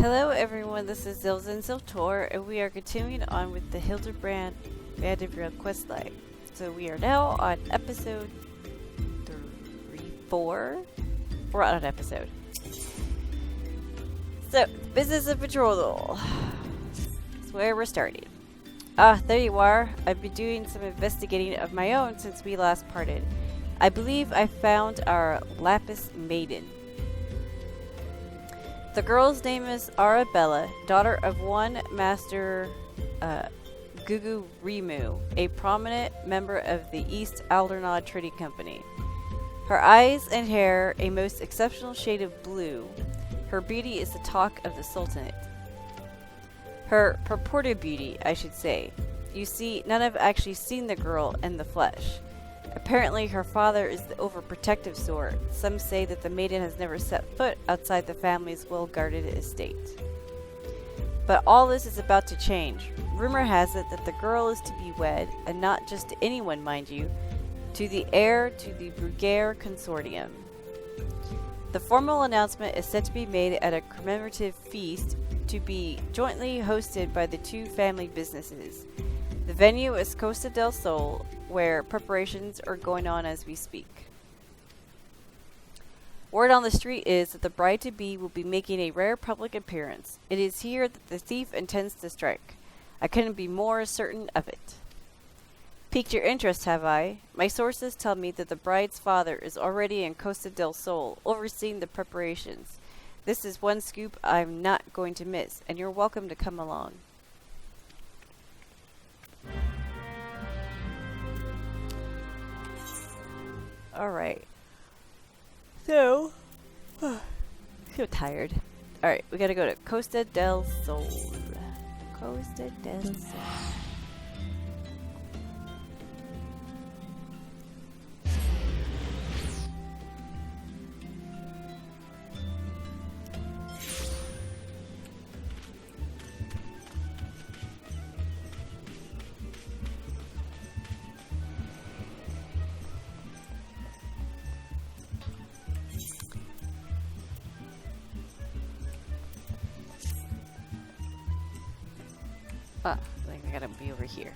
Hello everyone, this is Zilzin Ziltor, and we are continuing on with the Hildibrand Manderville questline. So we are now on episode 4? We're on an episode. So, business of betrothal. That's where we're starting. Ah, there you are. I've been doing some investigating of my own since we last parted. I believe I found our Lapis Maiden. The girl's name is Arabella, daughter of one Master Gugu Rimu, a prominent member of the East Aldernod Trading Company. Her eyes and hair a most exceptional shade of blue. Her beauty is the talk of the Sultanate. Her purported beauty, I should say. You see, none have actually seen the girl in the flesh. Apparently, her father is the overprotective sort. Some say that the maiden has never set foot outside the family's well-guarded estate. But all this is about to change. Rumor has it that the girl is to be wed, and not just to anyone, mind you, to the heir to the Brugere Consortium. The formal announcement is set to be made at a commemorative feast to be jointly hosted by the two family businesses. The venue is Costa del Sol, where preparations are going on as we speak. Word on the street is that the bride-to-be will be making a rare public appearance. It is here that the thief intends to strike. I couldn't be more certain of it. Piqued your interest, have I? My sources tell me that the bride's father is already in Costa del Sol, overseeing the preparations. This is one scoop I'm not going to miss, and you're welcome to come along. Alright. So, feel tired. Alright, we gotta go to Costa del Sol. Costa del Sol. I think I gotta be over here.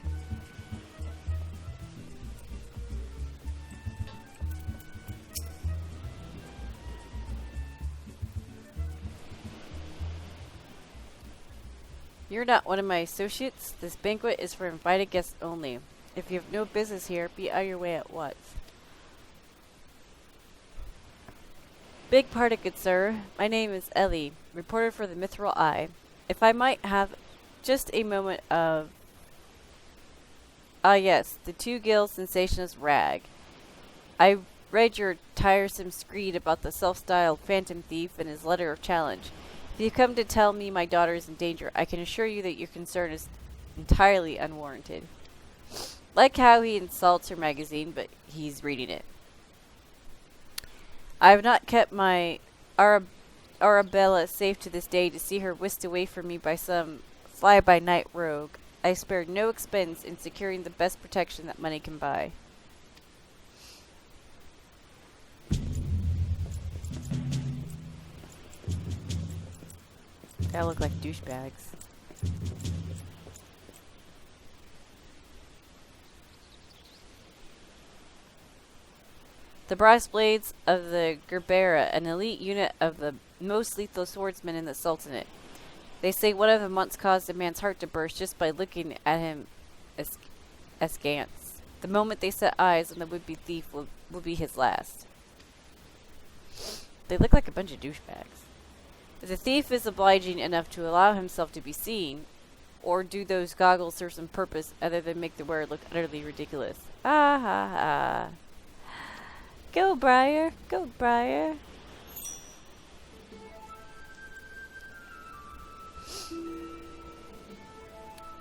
You're not one of my associates. This banquet is for invited guests only. If you have no business here, be on your way at once. Big party, good sir. My name is Ellie, reporter for the Mithril Eye. If I might have just a moment of... yes, the two-gill sensationalist rag. I read your tiresome screed about the self-styled phantom thief and his letter of challenge. If you come to tell me my daughter is in danger, I can assure you that your concern is entirely unwarranted. Like how he insults her magazine, but he's reading it. I have not kept my Arabella safe to this day to see her whisked away from me by some fly-by-night rogue. I spared no expense in securing the best protection that money can buy. They all look like douchebags. The brass blades of the Gerbera, an elite unit of the most lethal swordsmen in the Sultanate. They say one of them once caused a man's heart to burst just by looking at him askance. The moment they set eyes on the would-be thief will be his last. They look like a bunch of douchebags. If the thief is obliging enough to allow himself to be seen, or do those goggles serve some purpose other than make the wearer look utterly ridiculous? Ah ha ha. Go, Briar. Go, Briar.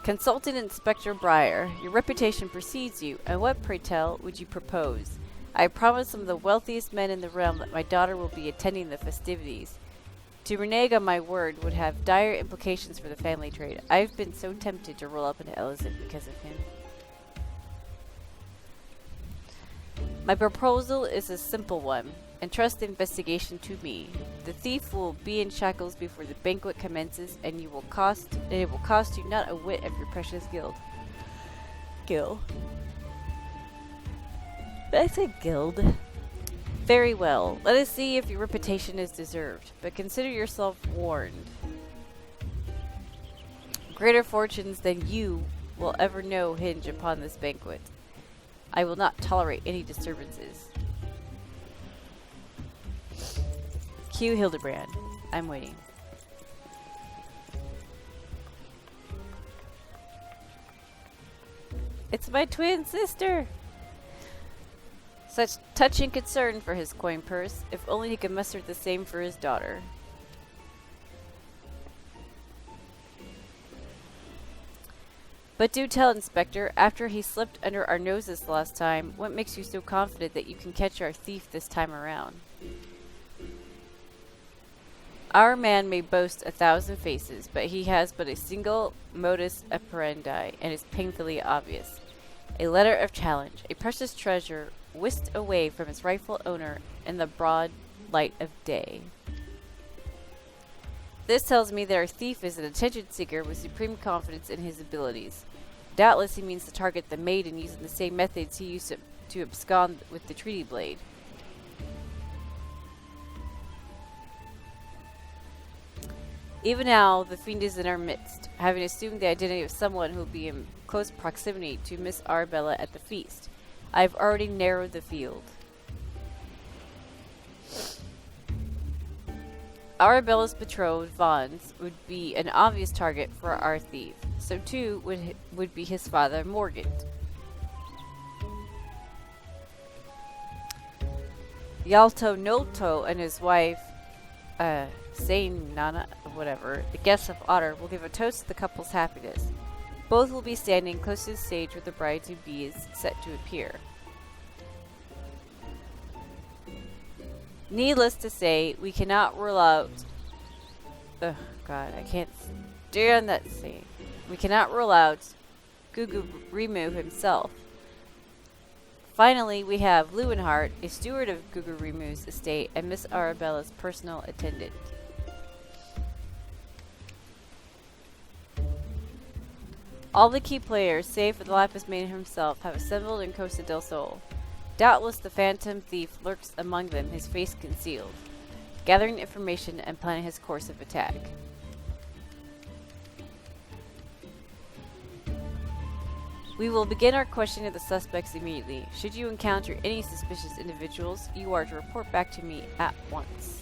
Consultant Inspector Briar, your reputation precedes you, and what, pray tell, would you propose? I promise some of the wealthiest men in the realm that my daughter will be attending the festivities. To renege on my word would have dire implications for the family trade. I've been so tempted to roll up into Ellison because of him. My proposal is a simple one. Entrust the investigation to me. The thief will be in shackles before the banquet commences, and it will cost you not a whit of your precious gil. Did I say guild? Very well. Let us see if your reputation is deserved, but consider yourself warned. Greater fortunes than you will ever know hinge upon this banquet. I will not tolerate any disturbances. Cue Hildibrand. I'm waiting. It's my twin sister! Such touching concern for his coin purse. If only he could muster the same for his daughter. But do tell, Inspector, after he slipped under our noses last time, what makes you so confident that you can catch our thief this time around? Our man may boast 1,000 faces, but he has but a single modus operandi, and is painfully obvious. A letter of challenge, a precious treasure whisked away from its rightful owner in the broad light of day. This tells me that our thief is an attention seeker with supreme confidence in his abilities. Doubtless he means to target the maiden using the same methods he used to abscond with the treaty blade. Even now, the fiend is in our midst, having assumed the identity of someone who will be in close proximity to Miss Arabella at the feast. I have already narrowed the field. Arabella's betrothed, Vaughn's, would be an obvious target for our thief. So too would be his father, Morgan. Yalto Nolto and his wife, Saint Nana, whatever, the guests of honor, will give a toast to the couple's happiness. Both will be standing close to the stage where the bride-to-be is set to appear. Needless to say, we cannot rule out... Oh god, I can't stand that scene. We cannot rule out Gugu Rimu himself. Finally, we have Lewinhart, a steward of Gugu Rimu's estate, and Miss Arabella's personal attendant. All the key players, save for the Lapis Maiden himself, have assembled in Costa del Sol. Doubtless the phantom thief lurks among them, his face concealed, gathering information and planning his course of attack. We will begin our questioning of the suspects immediately. Should you encounter any suspicious individuals, you are to report back to me at once.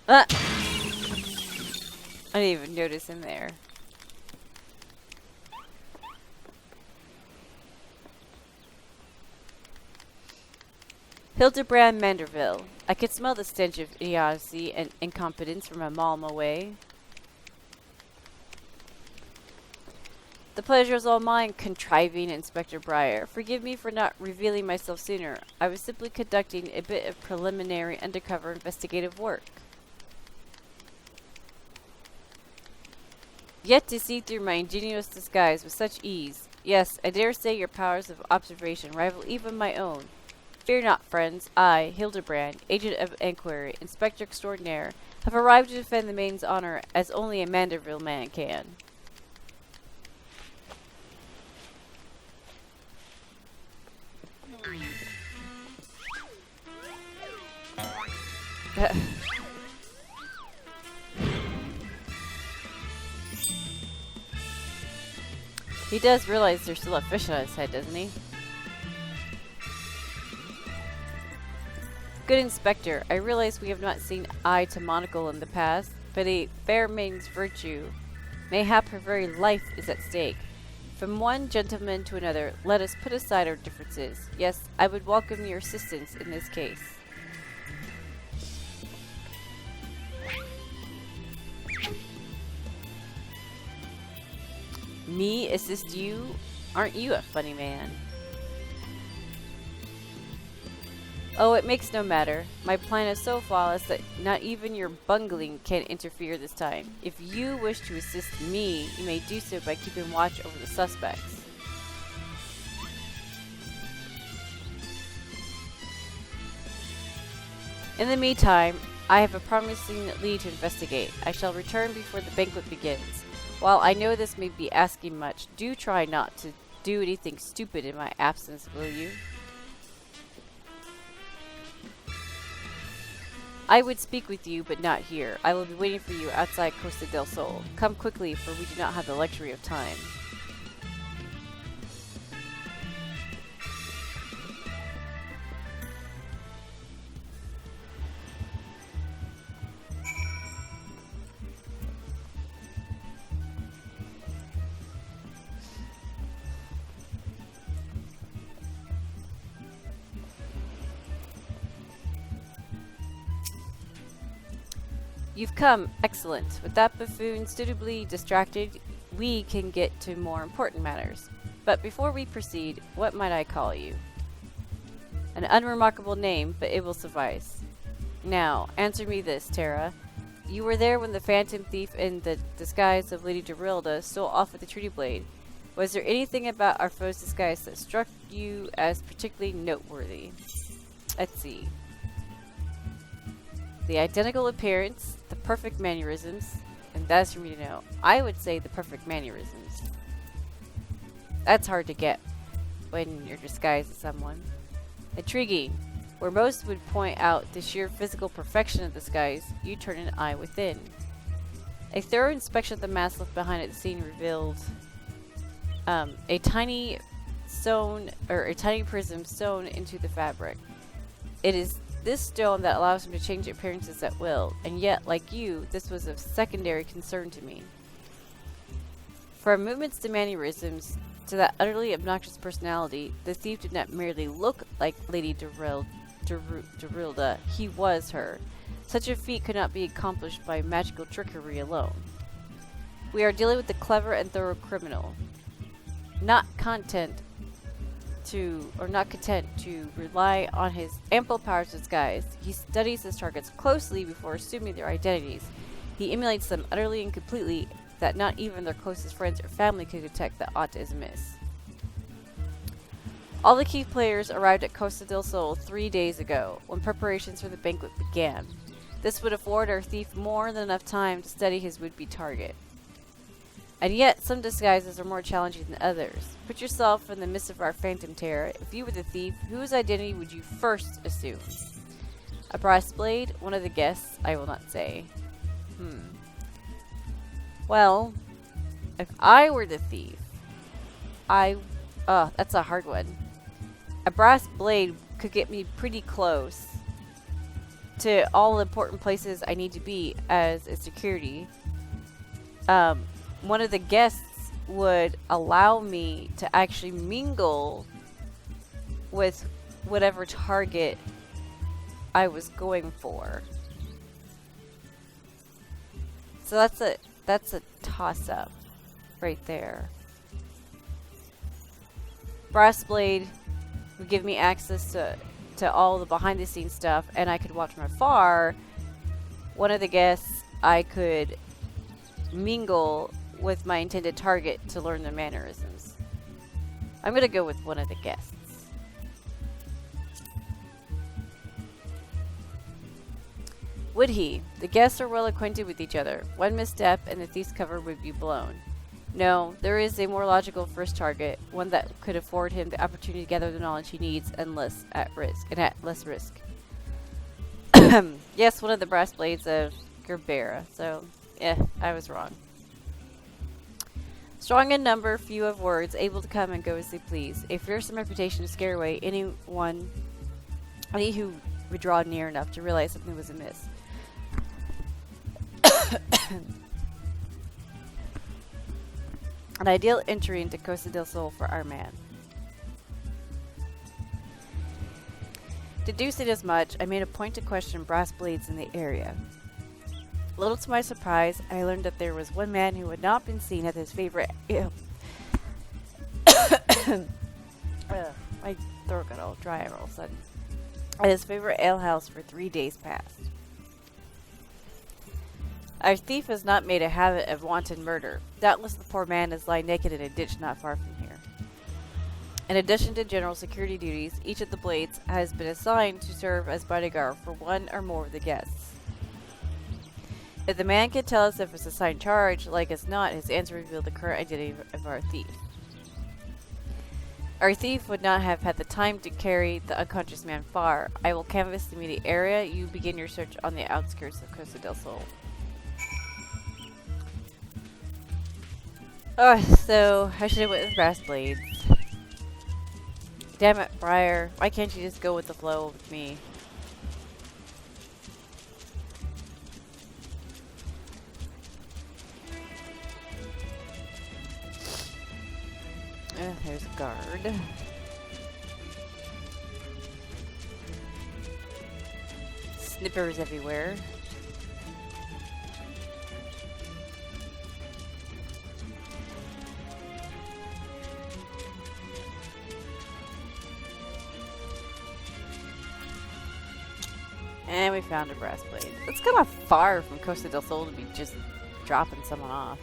Ah! I didn't even notice him there. Hildibrand Manderville. I could smell the stench of idiocy and incompetence from a mile away. The pleasure is all mine, contriving Inspector Breyer. Forgive me for not revealing myself sooner. I was simply conducting a bit of preliminary undercover investigative work. Yet to see through my ingenious disguise with such ease. Yes, I dare say your powers of observation rival even my own. Fear not, friends. I, Hildibrand, agent of inquiry, inspector extraordinaire, have arrived to defend the maiden's honor as only a Manderville man can. He does realize there's still a fish on his head, doesn't he? Good Inspector, I realize we have not seen eye to monocle in the past, but a fair maiden's virtue, mayhap her very life, is at stake. From one gentleman to another, let us put aside our differences. Yes, I would welcome your assistance in this case. Me assist you? Aren't you a funny man? Oh, it makes no matter. My plan is so flawless that not even your bungling can interfere this time. If you wish to assist me, you may do so by keeping watch over the suspects. In the meantime, I have a promising lead to investigate. I shall return before the banquet begins. While I know this may be asking much, do try not to do anything stupid in my absence, will you? I would speak with you, but not here. I will be waiting for you outside Costa del Sol. Come quickly, for we do not have the luxury of time. You've come. Excellent. With that buffoon suitably distracted, we can get to more important matters. But before we proceed, what might I call you? An unremarkable name, but it will suffice. Now, answer me this, Tara. You were there when the phantom thief in the disguise of Lady Dorilda stole off with the treaty blade. Was there anything about our foe's disguise that struck you as particularly noteworthy? Let's see. The identical appearance, the perfect mannerisms, and that's for me to know. I would say the perfect mannerisms. That's hard to get when you're disguised as someone. Intriguing. Where most would point out the sheer physical perfection of disguise, you turn an eye within. A thorough inspection of the mask left behind at the scene revealed a tiny prism sewn into the fabric. It is this stone that allows him to change appearances at will, and yet, like you, this was of secondary concern to me. From movements to mannerisms to that utterly obnoxious personality, the thief did not merely look like Lady Dorilda, he was her. Such a feat could not be accomplished by magical trickery alone. We are dealing with a clever and thorough criminal, not content to rely on his ample powers of disguise. He studies his targets closely before assuming their identities. He emulates them utterly and completely that not even their closest friends or family could detect that aught is amiss. All the key players arrived at Costa del Sol 3 days ago, when preparations for the banquet began. This would afford our thief more than enough time to study his would-be target. And yet, some disguises are more challenging than others. Put yourself in the midst of our phantom terror. If you were the thief, whose identity would you first assume? A brass blade? One of the guests? I will not say. Well, if I were the thief, that's a hard one. A brass blade could get me pretty close to all the important places I need to be as a security. One of the guests would allow me to actually mingle with whatever target I was going for. So that's a toss-up right there. Brass blade would give me access to all the behind-the-scenes stuff, and I could watch from afar. One of the guests, I could mingle with my intended target to learn their mannerisms. I'm going to go with one of the guests. Would he? The guests are well acquainted with each other. One misstep and the thief's cover would be blown. No, there is a more logical first target, one that could afford him the opportunity to gather the knowledge he needs and at less risk. Yes, one of the brass blades of Gerbera. So, I was wrong. Strong in number, few of words, able to come and go as they please. A fearsome reputation to scare away any who would draw near enough to realize something was amiss. An ideal entry into Costa del Sol for our man. Deducing as much, I made a point to question brass blades in the area. Little to my surprise, I learned that there was one man who had not been seen at his favorite my throat got all dry all of a sudden. At his favorite alehouse for 3 days past. Our thief has not made a habit of wanton murder. Doubtless the poor man is lying naked in a ditch not far from here. In addition to general security duties, each of the blades has been assigned to serve as bodyguard for one or more of the guests. If the man can tell us if it's assigned charge, like as not, his answer revealed the current identity of our thief. Our thief would not have had the time to carry the unconscious man far. I will canvass the immediate area. You begin your search on the outskirts of Costa del Sol. Oh, so I should have went with brass blades. Damn it, Briar. Why can't you just go with the flow with me? There's a guard. Snippers everywhere. And we found a brass blade. It's kind of far from Costa del Sol to be just dropping someone off.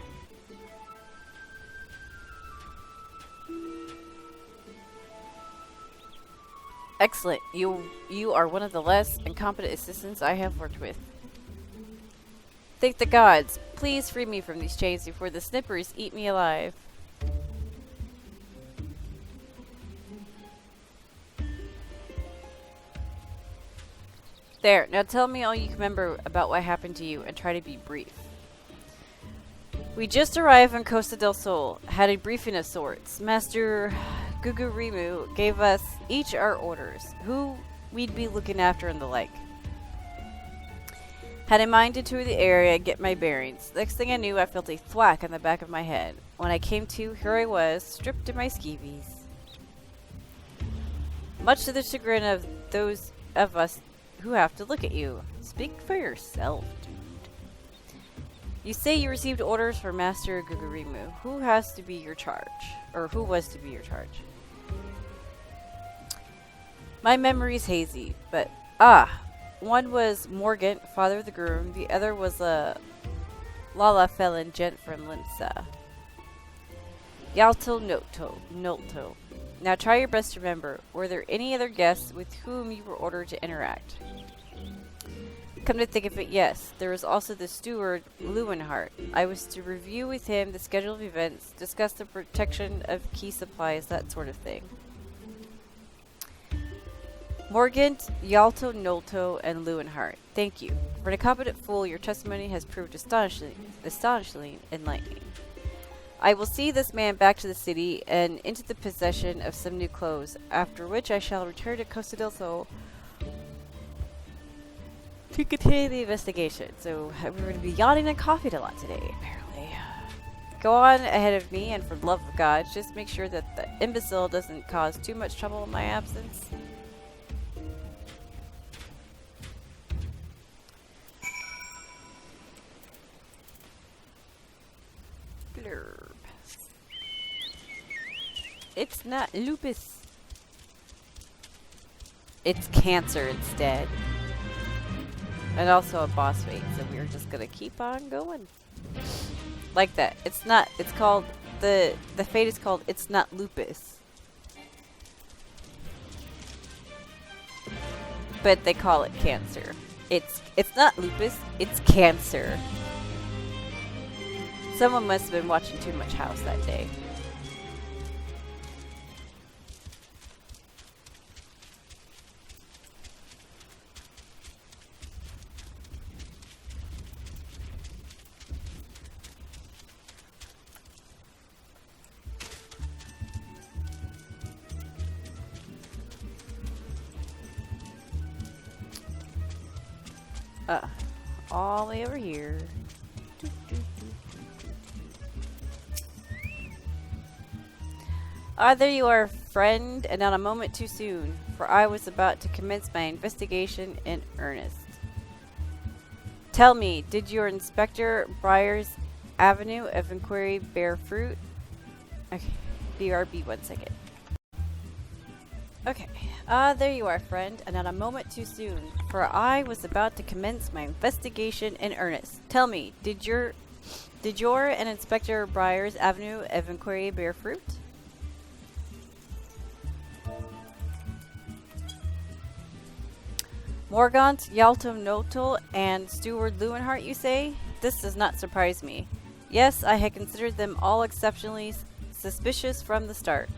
Excellent. You are one of the less incompetent assistants I have worked with. Thank the gods. Please free me from these chains before the snippers eat me alive. There, now tell me all you can remember about what happened to you and try to be brief. We just arrived on Costa del Sol, had a briefing of sorts. Master Gugurimu gave us each our orders, who we'd be looking after and the like. Had in mind to tour the area and get my bearings. Next thing I knew, I felt a thwack on the back of my head. When I came to, here I was, stripped to my skeevies. Much to the chagrin of those of us who have to look at you. Speak for yourself, dude. You say you received orders from Master Gugurimu. Who has to be your charge? Or who was to be your charge? My memory's hazy, but one was Morgant, father of the groom. The other was a Lala felon gent from Limsa. Yalto Nolto. Now try your best to remember. Were there any other guests with whom you were ordered to interact? Come to think of it, yes. There was also the steward, Leuwenhart. I was to review with him the schedule of events, discuss the protection of key supplies, that sort of thing. Morgant, Yalto, Nolto, and Leuwenhart. Thank you. For an incompetent fool, your testimony has proved astonishingly enlightening. I will see this man back to the city and into the possession of some new clothes, after which I shall return to Costa del Sol to continue the investigation. So we're going to be yawning and coughing a lot today, apparently. Go on ahead of me, and for the love of God, just make sure that the imbecile doesn't cause too much trouble in my absence. Blurb. It's not lupus. It's cancer instead. And also a boss fight, so we're just gonna keep on going. Like that. It's not, it's called, the fate is called It's Not Lupus. But they call it cancer. It's not lupus, it's cancer. Someone must have been watching too much House that day. All the way over here. There you are, friend, and not a moment too soon, for I was about to commence my investigation in earnest. Tell me, did your Inspector Briar's avenue of inquiry bear fruit? Okay, BRB, 1 second. Okay, there you are, friend, and not a moment too soon, for I was about to commence my investigation in earnest. Tell me, did your and Inspector Briar's avenue of inquiry bear fruit? Morgaunt, Yalto Notel, and Steward Leuwenhart, you say? This does not surprise me. Yes, I had considered them all exceptionally suspicious from the start.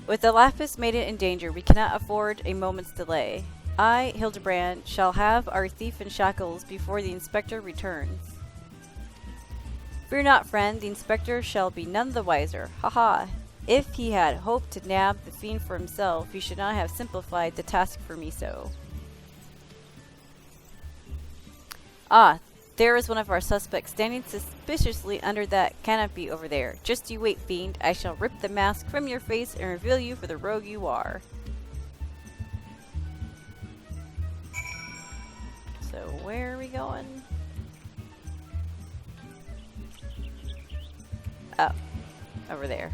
With the Lapis Maiden in danger, we cannot afford a moment's delay. I, Hildibrand, shall have our thief in shackles before the inspector returns. Fear not, friend, the inspector shall be none the wiser. Ha! If he had hoped to nab the fiend for himself, he should not have simplified the task for me so. Ah, there is one of our suspects standing suspiciously under that canopy over there. Just you wait, fiend. I shall rip the mask from your face and reveal you for the rogue you are. So, where are we going? Oh, over there.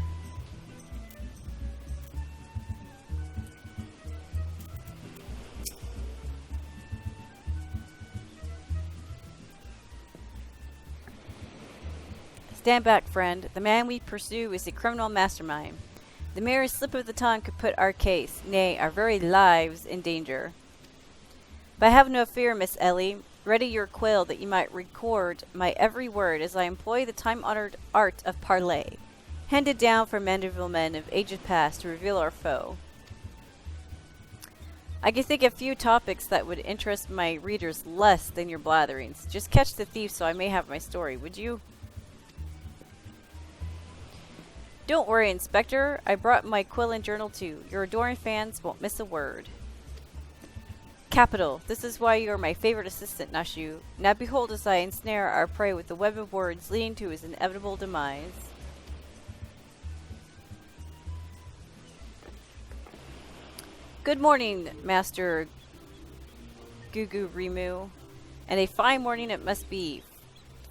Stand back, friend. The man we pursue is a criminal mastermind. The merest slip of the tongue could put our case, nay, our very lives, in danger. But have no fear, Miss Ellie. Ready your quill that you might record my every word as I employ the time-honored art of parley, handed down from Manderville men of ages past to reveal our foe. I can think of few topics that would interest my readers less than your blatherings. Just catch the thief so I may have my story, would you? Don't worry, Inspector. I brought my quill and journal too. Your adoring fans won't miss a word. Capital. This is why you are my favorite assistant, Nashu. Now behold as I ensnare our prey with the web of words leading to his inevitable demise. Good morning, Master Gugu Rimu. And a fine morning it must be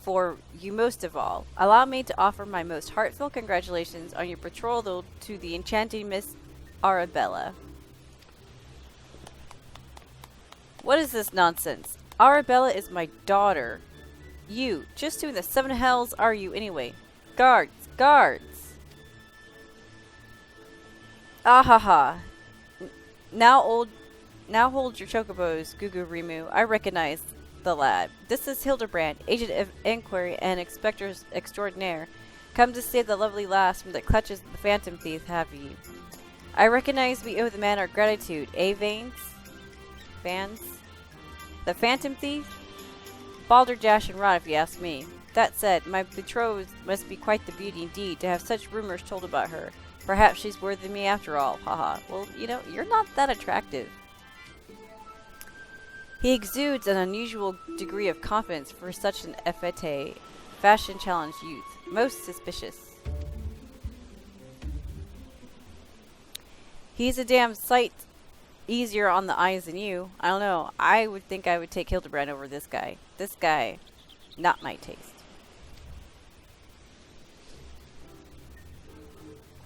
for you most of all. Allow me to offer my most heartfelt congratulations on your betrothal to the enchanting Miss Arabella. What is this nonsense? Arabella is my daughter. You, just who in the seven hells are you anyway? Guards! Guards! Ahaha. Now hold your chocobos, Gugu Rimu. I recognize the lad. This is Hildibrand, agent of inquiry and inspector extraordinaire, come to save the lovely lass from the clutches of the phantom thief, have ye? I recognize we owe the man our gratitude, eh, Vans? The phantom thief? Balderdash and rot, if you ask me. That said, my betrothed must be quite the beauty indeed to have such rumors told about her. Perhaps she's worthy of me after all, haha. Well, you know, you're not that attractive. He exudes an unusual degree of confidence for such an effete, fashion-challenged youth. Most suspicious. He's a damn sight easier on the eyes than you. I don't know. I would think I would take Hildibrand over this guy. This guy, not my taste.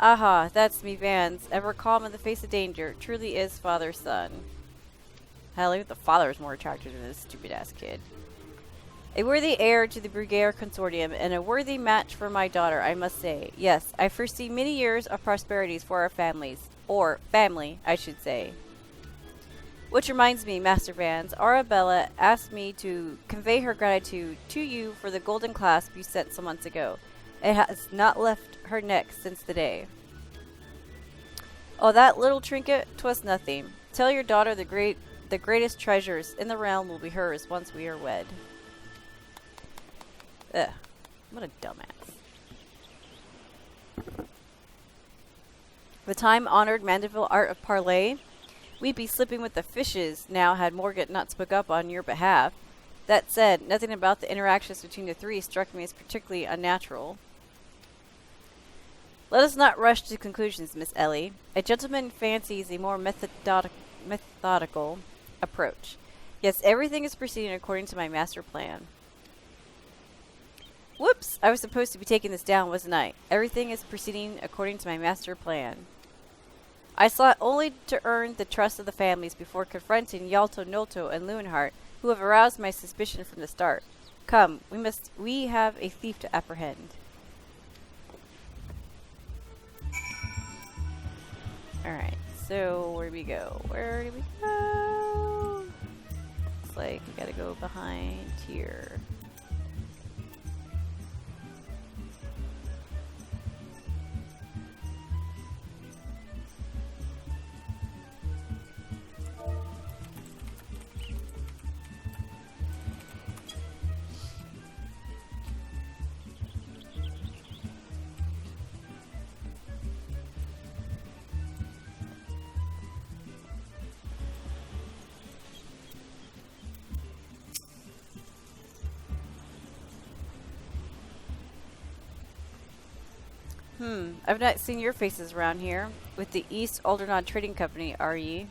Aha, that's me, Vans. Ever calm in the face of danger. Truly is father's son. Hell, even the father is more attractive than this stupid-ass kid. A worthy heir to the Brugere Consortium, and a worthy match for my daughter, I must say. Yes, I foresee many years of prosperities for our families. Or, family, I should say. Which reminds me, Master Vans, Arabella asked me to convey her gratitude to you for the golden clasp you sent some months ago. It has not left her neck since the day. Oh, that little trinket? 'Twas nothing. Tell your daughter the greatest treasures in the realm will be hers once we are wed. Ugh. What a dumbass. The time-honored Manderville art of parley? We'd be slipping with the fishes now had Morgaunt not spoke up on your behalf. That said, nothing about the interactions between the three struck me as particularly unnatural. Let us not rush to conclusions, Miss Ellie. A gentleman fancies a more methodical approach. Yes, everything is proceeding according to my master plan. Whoops! I was supposed to be taking this down, wasn't I? Everything is proceeding according to my master plan. I sought only to earn the trust of the families before confronting Yalto, Nolto, and Leuwenhart, who have aroused my suspicion from the start. Come, we have a thief to apprehend. Alright, So, where do we go? Where do we go? Looks like we gotta go behind here. I've not seen your faces around here. With the East Aldernod Trading Company, are ye?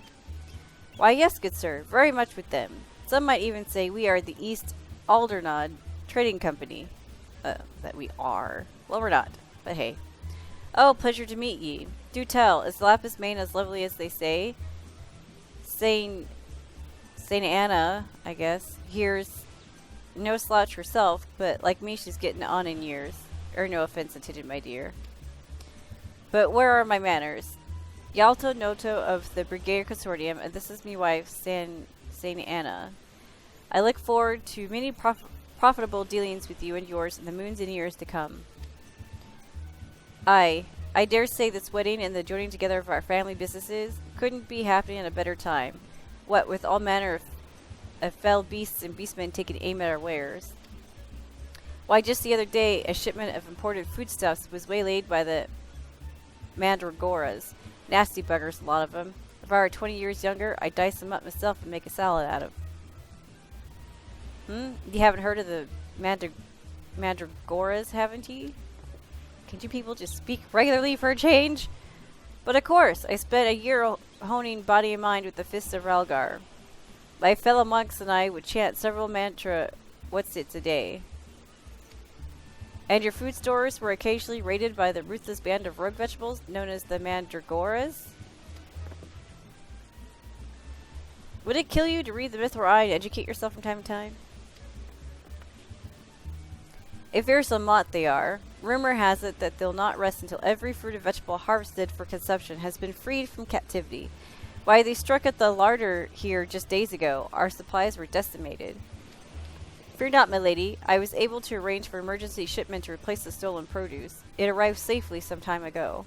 Why, yes, good sir, very much with them. Some might even say we are the East Aldernod Trading Company. That we are. Well, we're not, but hey. Oh, pleasure to meet ye. Do tell, is the Lapis Main as lovely as they say? Saint Anna, I guess, here's no slouch herself, but like me, she's getting on in years. No offense intended, my dear. But where are my manners? Yalto Noto of the Brigadier Consortium, and this is me wife, Saint Anna. I look forward to many profitable dealings with you and yours in the moons and years to come. I dare say this wedding and the joining together of our family businesses couldn't be happening at a better time. What with all manner of fell beasts and beastmen taking aim at our wares. Why, just the other day, a shipment of imported foodstuffs was waylaid by the Mandragoras. Nasty buggers, a lot of them. If I were 20 years younger, I'd dice them up myself and make a salad out of. You haven't heard of the Mandragoras, haven't ye? Can you people just speak regularly for a change? But of course, I spent a year honing body and mind with the fists of Ralgar. My fellow monks and I would chant several mantra what's-its a day. And your food stores were occasionally raided by the ruthless band of rogue vegetables known as the Mandragoras? Would it kill you to read the Mithril Eye and educate yourself from time to time? A fearsome lot they are. Rumor has it that they'll not rest until every fruit and vegetable harvested for consumption has been freed from captivity. Why, they struck at the larder here just days ago. Our supplies were decimated. Fear not, my lady. I was able to arrange for emergency shipment to replace the stolen produce. It arrived safely some time ago.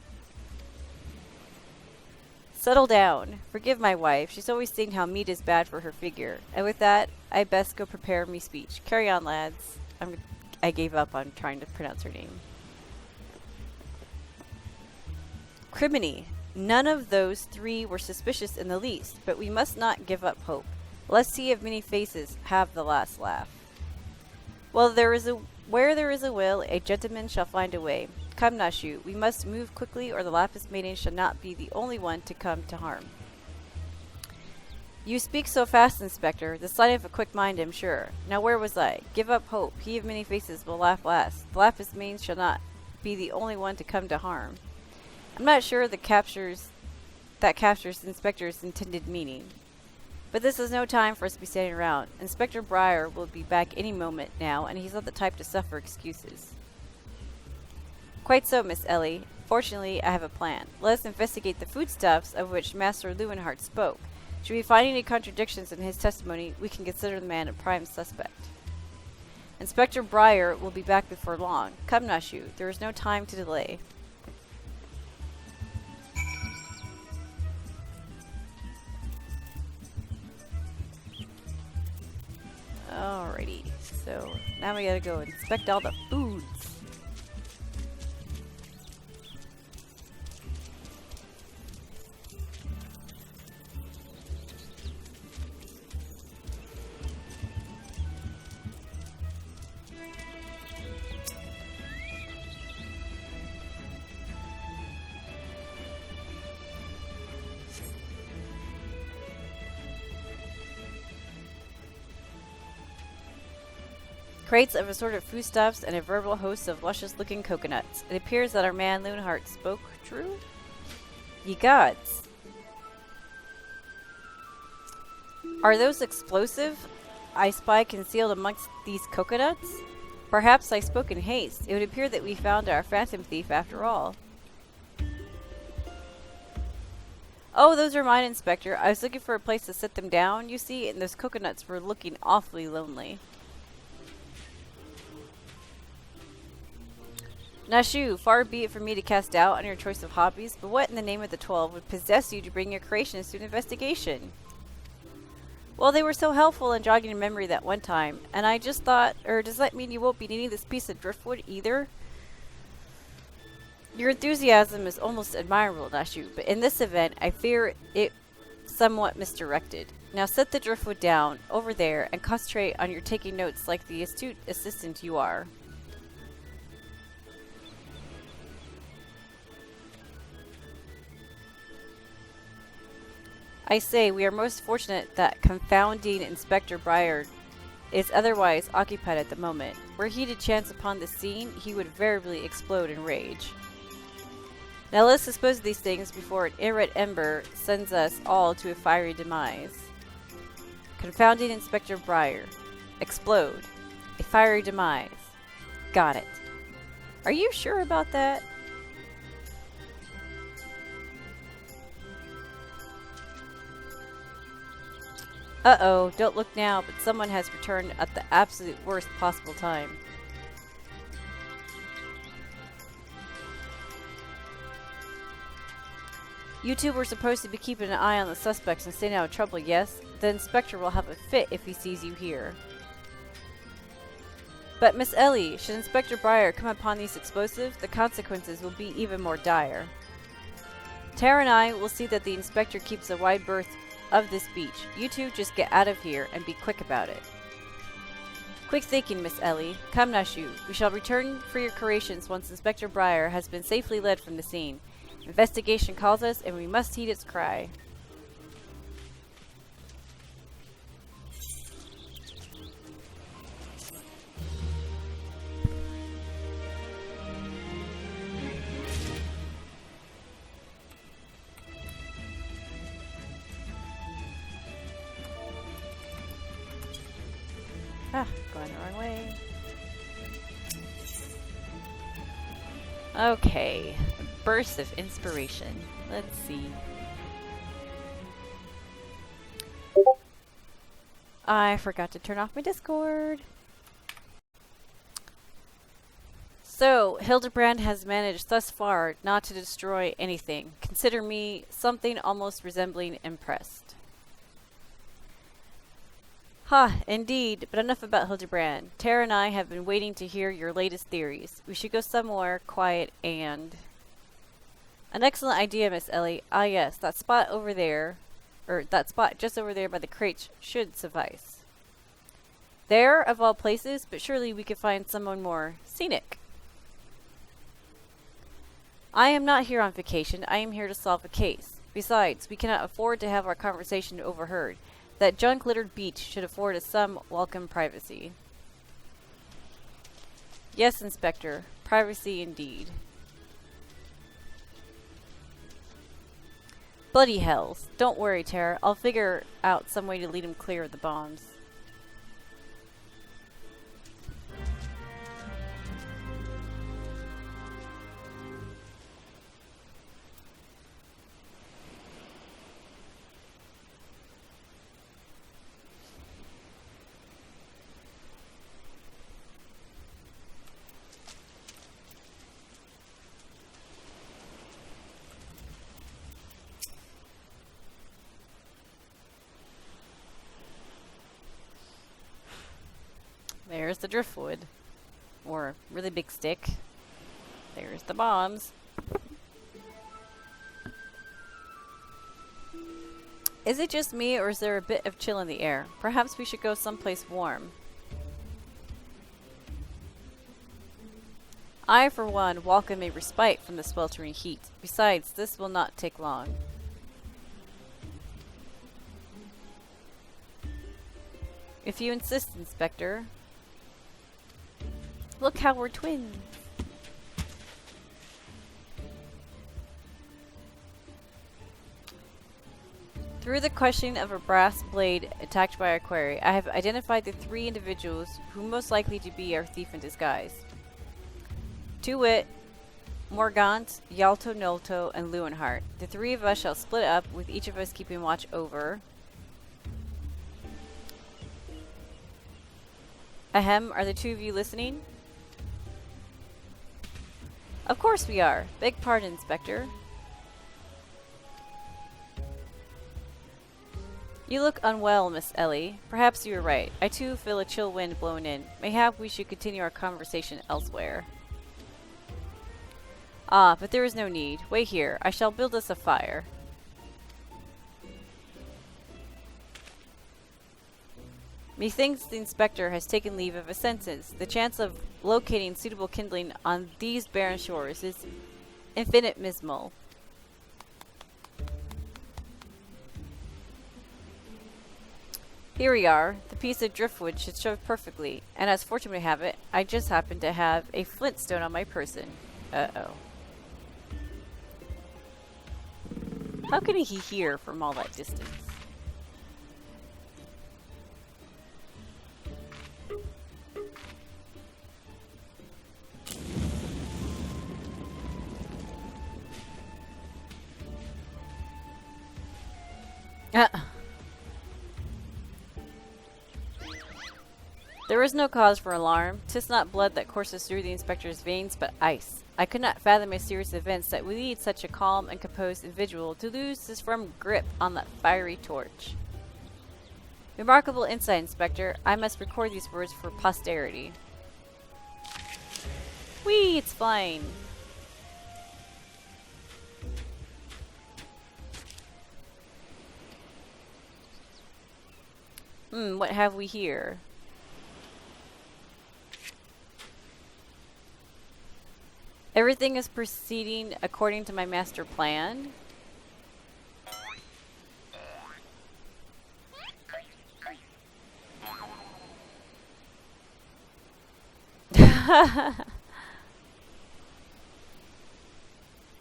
Settle down. Forgive my wife. She's always saying how meat is bad for her figure. And with that, I best go prepare me speech. Carry on, lads. I gave up on trying to pronounce her name. Criminy. None of those three were suspicious in the least, but we must not give up hope. Let's see if many faces have the last laugh. Well, where there is a will, a gentleman shall find a way. Come, Nashu, we must move quickly, or the Lapis Maiden shall not be the only one to come to harm. You speak so fast, Inspector. The sign of a quick mind, I'm sure. Now where was I? Give up hope. He of many faces will laugh last. The Lapis Maiden shall not be the only one to come to harm. I'm not sure that captures the Inspector's intended meaning. But this is no time for us to be standing around. Inspector Breyer will be back any moment now, and he's not the type to suffer excuses. Quite so, Miss Ellie. Fortunately, I have a plan. Let us investigate the foodstuffs of which Master Leuwenhart spoke. Should we find any contradictions in his testimony, we can consider the man a prime suspect. Inspector Breyer will be back before long. Come, Nashu. There is no time to delay. Alrighty, so now we gotta go inspect all the foods. Crates of assorted foodstuffs and a veritable host of luscious-looking coconuts. It appears that our man Leuwenhart spoke true. Ye gods. Are those explosive I spy concealed amongst these coconuts? Perhaps I spoke in haste. It would appear that we found our phantom thief after all. Oh, those are mine, Inspector. I was looking for a place to set them down, you see, and those coconuts were looking awfully lonely. Nashu, far be it from me to cast doubt on your choice of hobbies, but what in the name of the 12 would possess you to bring your creations to an investigation? Well, they were so helpful in jogging your memory that one time, and I just thought, does that mean you won't be needing this piece of driftwood either? Your enthusiasm is almost admirable, Nashu, but in this event, I fear it somewhat misdirected. Now set the driftwood down, over there, and concentrate on your taking notes like the astute assistant you are. I say, we are most fortunate that confounding Inspector Briar is otherwise occupied at the moment. Were he to chance upon the scene, he would veritably explode in rage. Now let's dispose of these things before an irate ember sends us all to a fiery demise. Confounding Inspector Briar. Explode. A fiery demise. Got it. Are you sure about that? Uh-oh, don't look now, but someone has returned at the absolute worst possible time. You two were supposed to be keeping an eye on the suspects and staying out of trouble, yes? The inspector will have a fit if he sees you here. But Miss Ellie, should Inspector Briar come upon these explosives, the consequences will be even more dire. Tara and I will see that the inspector keeps a wide berth of this beach. You two just get out of here and be quick about it. Quick thinking, Miss Ellie. Come, Nashu. We shall return for your creations once Inspector Briar has been safely led from the scene. Investigation calls us, and we must heed its cry. Going the wrong way. Okay. A burst of inspiration. Let's see. I forgot to turn off my Discord. So, Hildibrand has managed thus far not to destroy anything. Consider me something almost resembling impressed. Ha, indeed, but enough about Hildibrand. Tara and I have been waiting to hear your latest theories. We should go somewhere quiet and... An excellent idea, Miss Ellie. Ah yes, that spot over there, or that spot just over there by the crates should suffice. There, of all places, but surely we could find someone more scenic. I am not here on vacation. I am here to solve a case. Besides, we cannot afford to have our conversation overheard. That junk-littered beach should afford us some welcome privacy. Yes, Inspector. Privacy indeed. Bloody hells. Don't worry, Tara. I'll figure out some way to lead him clear of the bombs. There's the driftwood. Or a really big stick. There's the bombs. Is it just me, or is there a bit of chill in the air? Perhaps we should go someplace warm. I, for one, welcome a respite from the sweltering heat. Besides, this will not take long. If you insist, Inspector. Look how we're twins. Through the questioning of a brass blade attacked by our quarry, I have identified the 3 individuals who most likely to be our thief in disguise. To wit, Morgant, Yalto Nolto, and Lewenhart. The three of us shall split up, with each of us keeping watch over. Ahem, are the two of you listening? Of course we are. Beg pardon, Inspector. You look unwell, Miss Ellie. Perhaps you are right. I too feel a chill wind blowing in. Mayhap we should continue our conversation elsewhere. Ah, but there is no need. Wait here. I shall build us a fire. Methinks the inspector has taken leave of his senses. The chance of locating suitable kindling on these barren shores is infinitesimal. Here we are. The piece of driftwood should show perfectly, and as fortune would have it, I just happen to have a flintstone on my person. Uh-oh. How can he hear from all that distance? There is no cause for alarm. 'Tis not blood that courses through the inspector's veins, but ice. I could not fathom a series of events that would lead such a calm and composed individual to lose his firm grip on that fiery torch. Remarkable insight, Inspector. I must record these words for posterity. Whee! It's flying. What have we here? Everything is proceeding according to my master plan.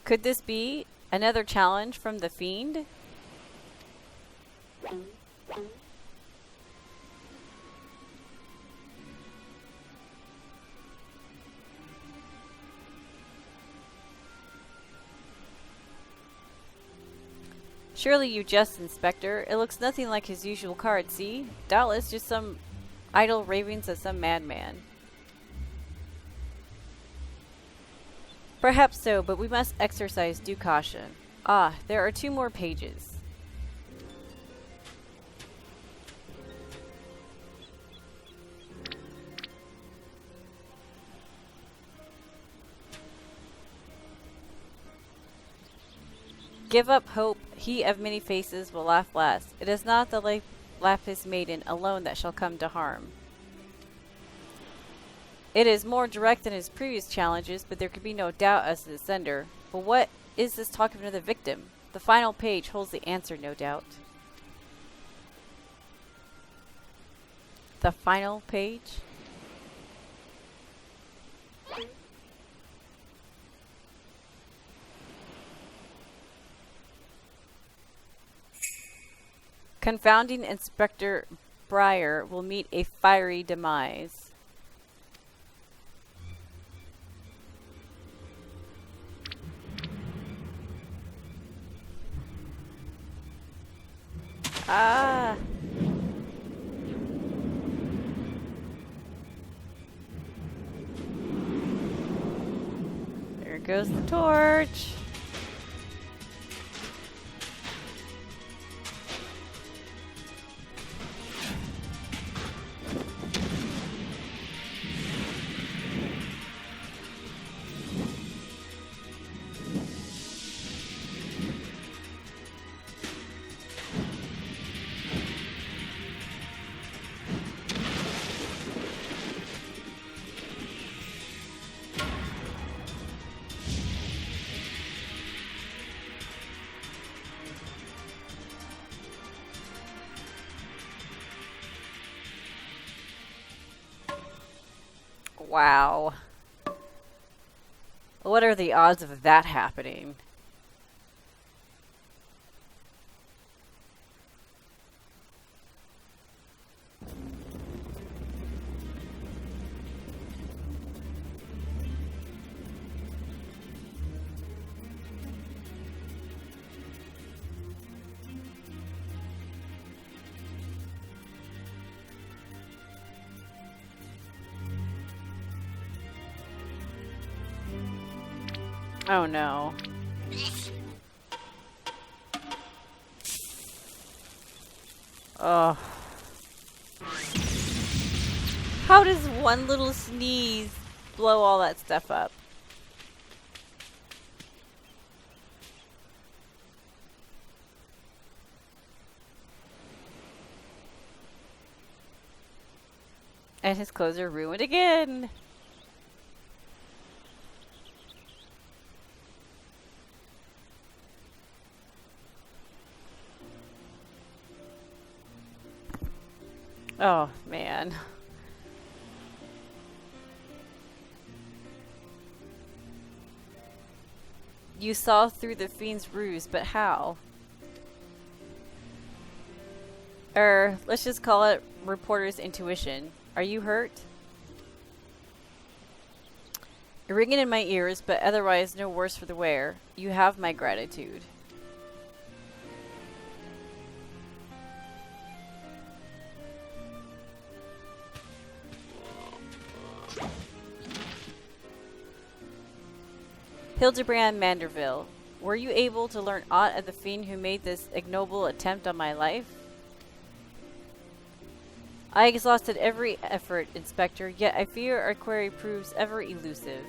Could this be another challenge from the fiend? Surely you jest, Inspector. It looks nothing like his usual card, see? Doubtless just some idle ravings of some madman. Perhaps so, but we must exercise due caution. Ah, there are 2 more pages. Give up hope, he of many faces will laugh last. It is not the lapis maiden alone that shall come to harm. It is more direct than his previous challenges, but there can be no doubt as to the sender. But what is this talk of another victim? The final page holds the answer, no doubt. The final page? Confounding Inspector Breyer will meet a fiery demise. Ah! There goes the torch. Wow. What are the odds of that happening? Oh no. Oh. How does one little sneeze blow all that stuff up? And his clothes are ruined again. Oh, man. You saw through the fiend's ruse, but how? Let's just call it reporter's intuition. Are you hurt? You're ringing in my ears, but otherwise no worse for the wear. You have my gratitude. Hildibrand Manderville, were you able to learn aught of the fiend who made this ignoble attempt on my life? I exhausted every effort, Inspector, yet I fear our query proves ever elusive.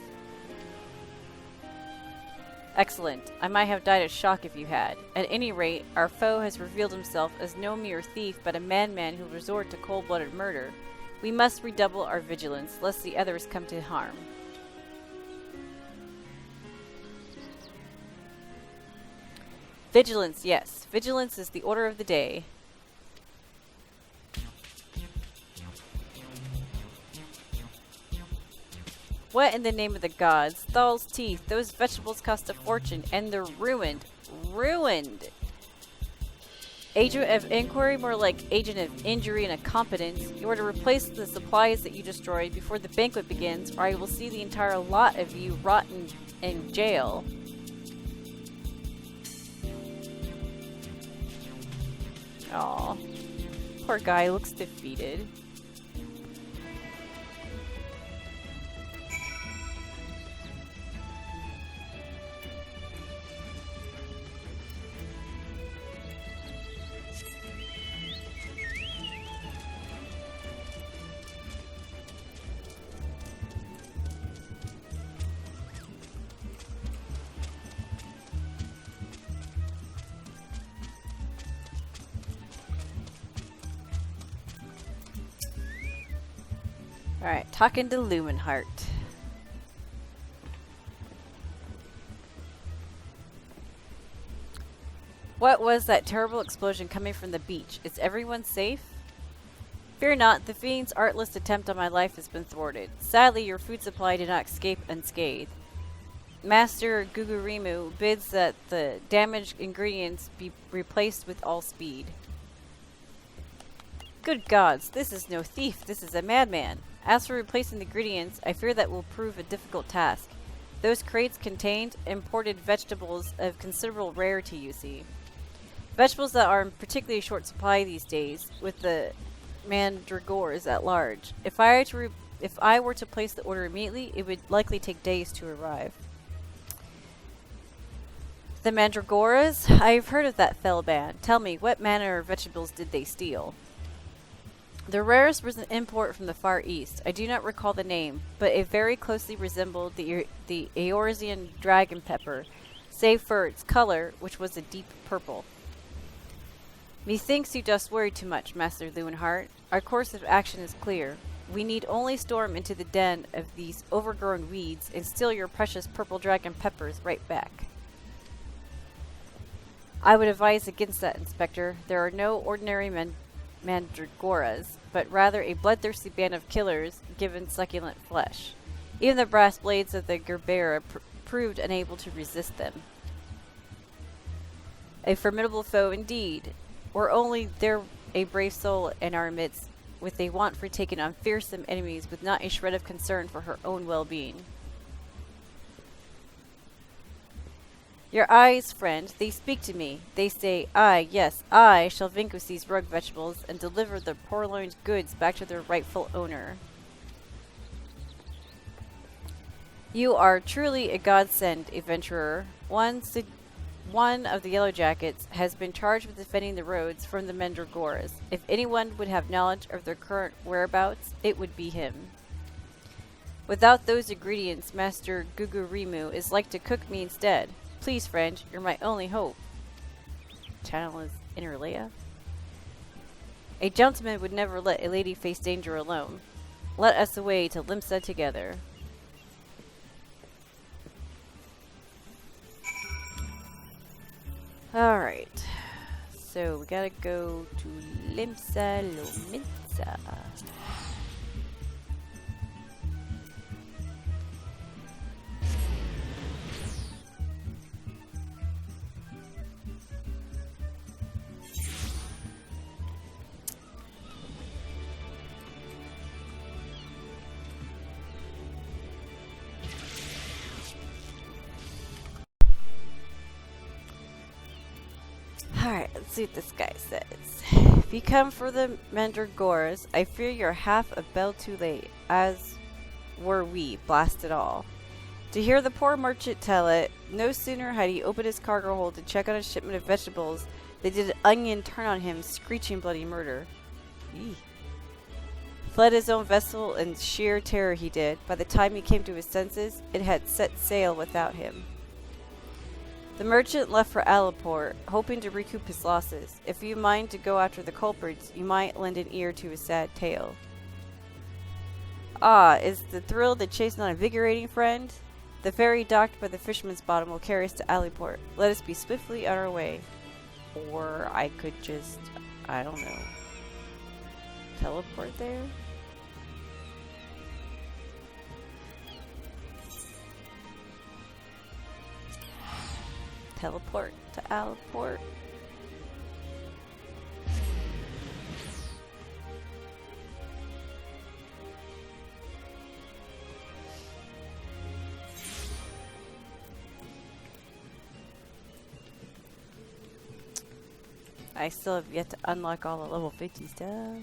Excellent. I might have died of shock if you had. At any rate, our foe has revealed himself as no mere thief, but a madman who will resort to cold-blooded murder. We must redouble our vigilance, lest the others come to harm. Vigilance, yes. Vigilance is the order of the day. What in the name of the gods? Thal's teeth. Those vegetables cost a fortune, and they're ruined. Ruined! Agent of inquiry, more like agent of injury and incompetence. You are to replace the supplies that you destroyed before the banquet begins, or I will see the entire lot of you rotten in jail. Aw. Poor guy looks defeated. Alright, talking to Lumenheart. What was that terrible explosion coming from the beach? Is everyone safe? Fear not, the fiend's artless attempt on my life has been thwarted. Sadly, your food supply did not escape unscathed. Master Gugurimu bids that the damaged ingredients be replaced with all speed. Good gods, this is no thief, this is a madman. As for replacing the ingredients, I fear that will prove a difficult task. Those crates contained imported vegetables of considerable rarity, you see. Vegetables that are in particularly short supply these days, with the Mandragoras at large. If I were to place the order immediately, it would likely take days to arrive. The Mandragoras? I've heard of that fell band. Tell me, what manner of vegetables did they steal? The rarest was an import from the Far East. I do not recall the name, but it very closely resembled the Eorzean dragon pepper, save for its color, which was a deep purple. Methinks you dost worry too much, Master Lumenheart. Our course of action is clear. We need only storm into the den of these overgrown weeds and steal your precious purple dragon peppers right back. I would advise against that, Inspector. There are no ordinary Mandragoras, but rather a bloodthirsty band of killers given succulent flesh. Even the brass blades of the Gerbera proved unable to resist them. A formidable foe indeed. Were only there a brave soul in our midst, with a want for taking on fearsome enemies with not a shred of concern for her own well-being. Your eyes, friend, they speak to me. They say, I, yes, I shall vanquish these rogue vegetables and deliver the purloined goods back to their rightful owner. You are truly a godsend, adventurer. One of the Yellow Jackets has been charged with defending the roads from the Mandragoras. If anyone would have knowledge of their current whereabouts, it would be him. Without those ingredients, Master Gugurimu is like to cook me instead. Please, friend, you're my only hope. Channel is inner Leia. A gentleman would never let a lady face danger alone. Let us away to Limsa together. Alright. So we gotta go to Limsa Lominsa. Alright, let's see what this guy says. If you come for the Mandragoras, I fear you're half a bell too late, as were we, blast it all. To hear the poor merchant tell it, no sooner had he opened his cargo hold to check on a shipment of vegetables, than did an onion turn on him, screeching bloody murder. Eee. Fled his own vessel in sheer terror he did. By the time he came to his senses, it had set sail without him. The merchant left for Aliport, hoping to recoup his losses. If you mind to go after the culprits, you might lend an ear to his sad tale. Ah, is the thrill of the chase not invigorating, friend? The ferry docked by the fisherman's bottom will carry us to Aliport. Let us be swiftly on our way. Or I could just, I don't know, teleport there? Teleport to Aliport. I still have yet to unlock all the level 50 stuff.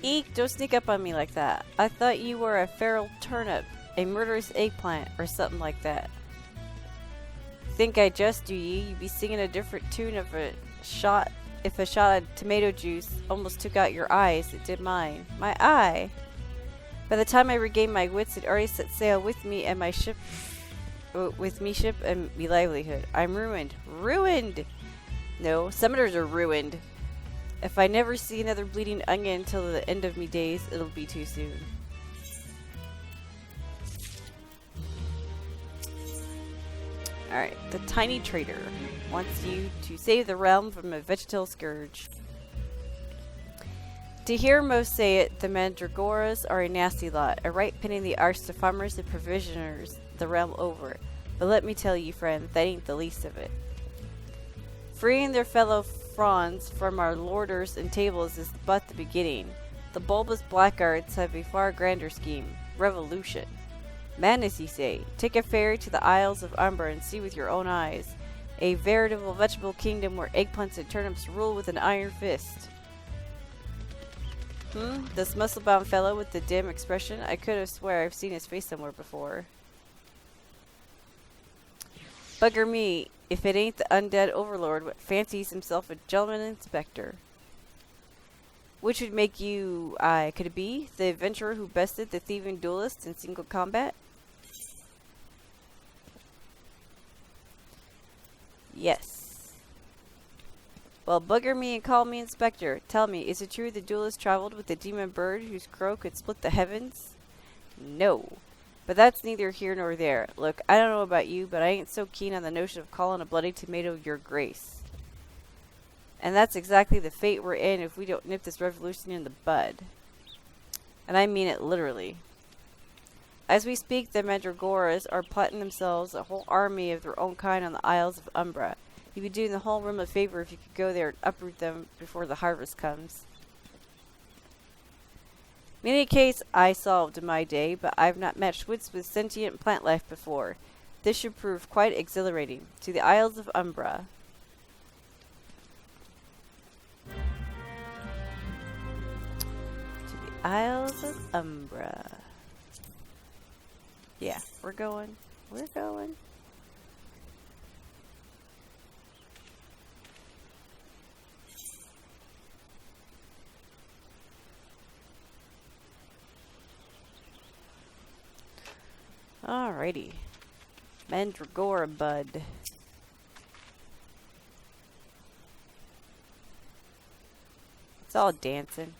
Eek, don't sneak up on me like that. I thought you were a feral turnip, a murderous eggplant, or something like that. Think I just do ye? You be singing a different tune if a shot of tomato juice almost took out your eyes, it did mine. My eye! By the time I regained my wits, it already set sail with me and my ship, ship and me livelihood. I'm ruined. Ruined! No, summoners are ruined. If I never see another bleeding onion until the end of me days, it'll be too soon. Alright, the tiny trader wants you to save the realm from a vegetal scourge. To hear most say it, the Mandragoras are a nasty lot, a right pinning the arse to farmers and provisioners the realm over. But let me tell you, friend, that ain't the least of it. Freeing their fellow fronds from our lorders and tables is but the beginning. The bulbous blackguards have a far grander scheme. Revolution. Madness, ye say. Take a ferry to the Isles of Umbra and see with your own eyes. A veritable vegetable kingdom where eggplants and turnips rule with an iron fist. This muscle-bound fellow with the dim expression, I could have swear I've seen his face somewhere before. Bugger me, if it ain't the undead overlord what fancies himself a gentleman inspector. Which would make you, could it be, the adventurer who bested the thieving duelist in single combat? Yes. Well, bugger me and call me inspector. Tell me, is it true the duelist traveled with the demon bird whose crow could split the heavens? No. But that's neither here nor there. Look, I don't know about you, but I ain't so keen on the notion of calling a bloody tomato your grace. And that's exactly the fate we're in if we don't nip this revolution in the bud. And I mean it literally. As we speak, the Mandragoras are plotting themselves a whole army of their own kind on the Isles of Umbra. You'd be doing the whole realm a favor if you could go there and uproot them before the harvest comes. In any case, I solved my day, but I've not matched wits with sentient plant life before. This should prove quite exhilarating. To the Isles of Umbra. To the Isles of Umbra. Yeah, we're going. We're going. Alrighty. Mandragora bud. It's all dancing.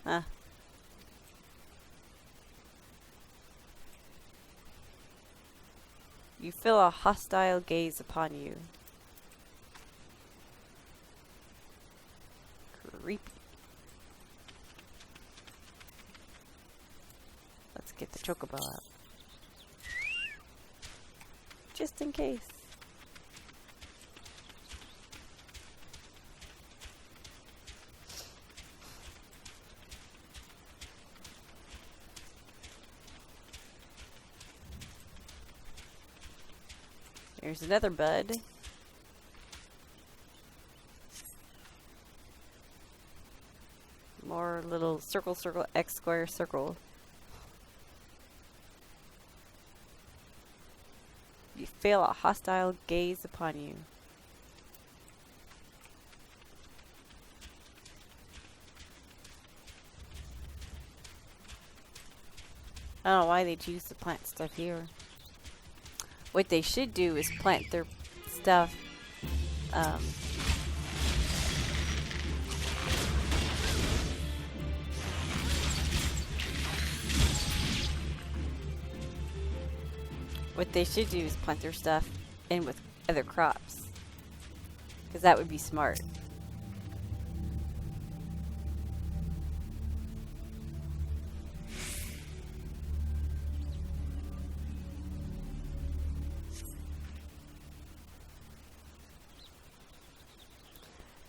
Huh. You feel a hostile gaze upon you. Creepy. Let's get the chocobo out. Just in case. Here's another bud. More little circle, circle, X square, circle. You feel a hostile gaze upon you. I don't know why they choose to plant stuff here. What they should do is plant their stuff what they should do is plant their stuff in with other crops. Because that would be smart.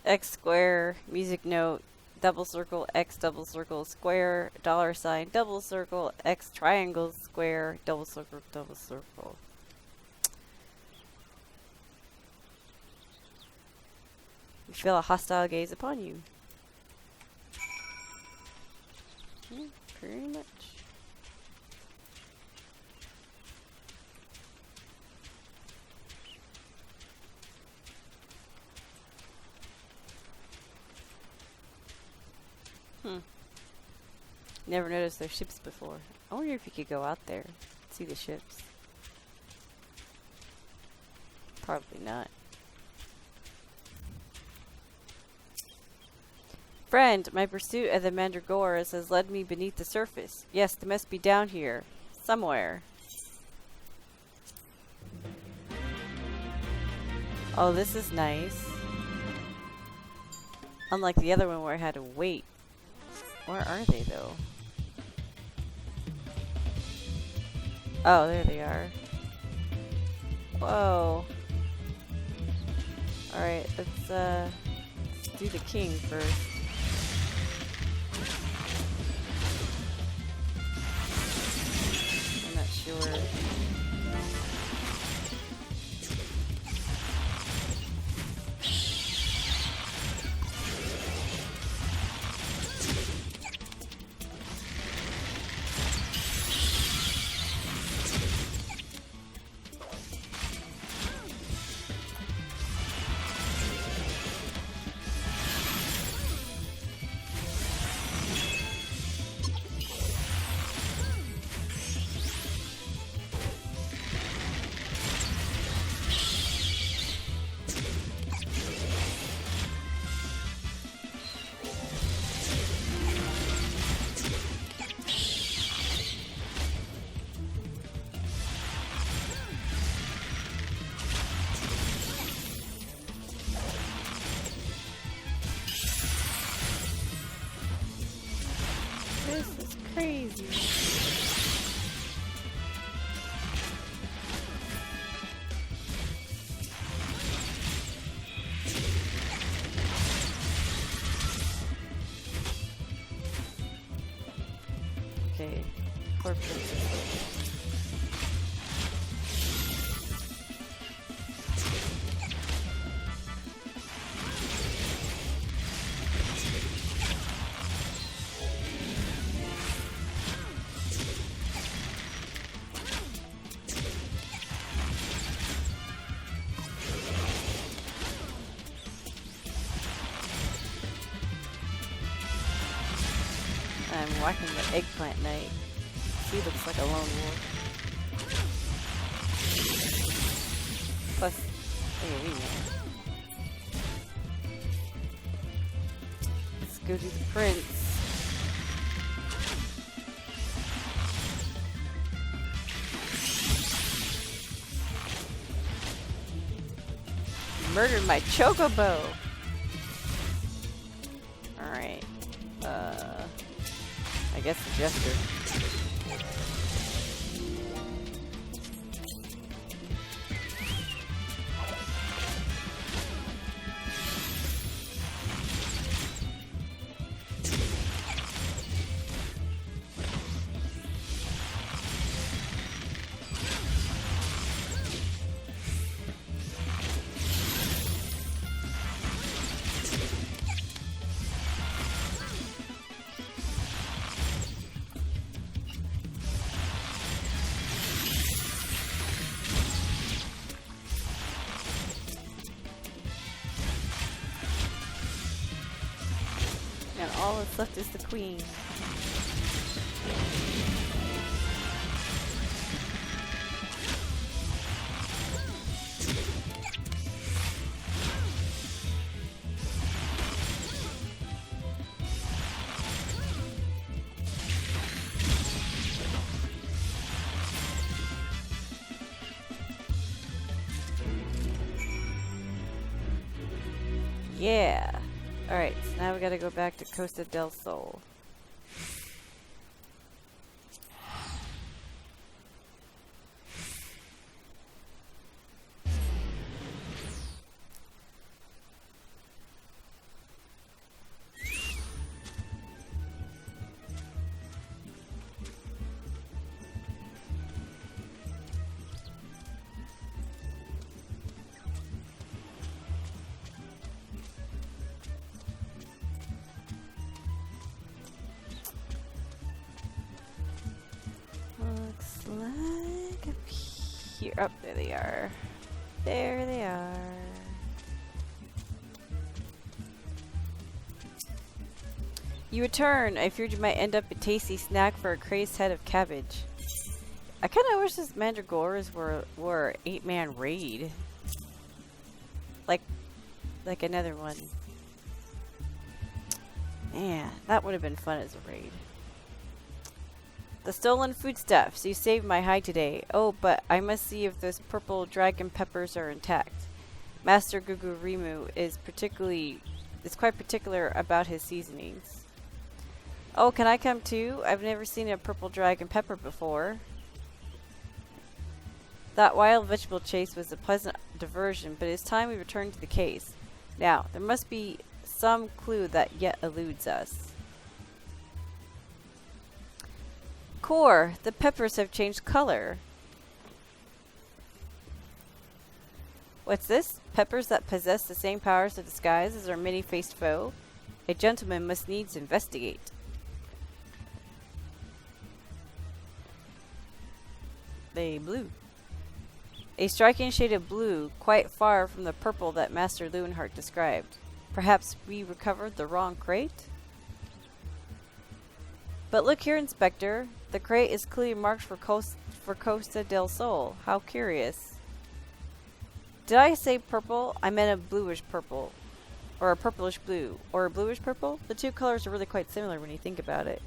X square, music note, double circle, X double circle, square, dollar sign, double circle, X triangle, square, double circle, double circle. You feel a hostile gaze upon you. Pretty much. Never noticed their ships before. I wonder if you could go out there and see the ships. Probably not. Friend, my pursuit of the Mandragoras has led me beneath the surface. Yes, they must be down here. Somewhere. Oh, this is nice. Unlike the other one where I had to wait. Where are they, though? Oh, there they are. Whoa. Alright, let's do the king first. I'm not sure. This is crazy. Poor princess. I'm whacking the eggplant knight. He looks like a lone wolf. Plus, let's go to the prince. Murdered my chocobo. Alright. I guess the jester. And all that's left is the queen. Yeah. Alright, so now we gotta go back to Costa del Sol. Looks like up here. Oh, there they are. There they are. You return. I feared you might end up a tasty snack for a crazed head of cabbage. I kind of wish this Mandragoras were 8-man raid. Like another one. Man, that would have been fun as a raid. The stolen foodstuffs. You saved my hide today. Oh, but I must see if those purple dragon peppers are intact. Master Gugurimu is quite particular about his seasonings. Oh, can I come too? I've never seen a purple dragon pepper before. That wild vegetable chase was a pleasant diversion, but it's time we return to the case. Now, there must be some clue that yet eludes us. Core, the peppers have changed color. What's this? Peppers that possess the same powers of disguise as our many-faced foe? A gentleman must needs investigate. They blue. A striking shade of blue, quite far from the purple that Master Lewenhart described. Perhaps we recovered the wrong crate? But look here, Inspector. The crate is clearly marked for Costa del Sol. How curious. Did I say purple? I meant a bluish purple. Or a purplish blue. Or a bluish purple? The two colors are really quite similar when you think about it.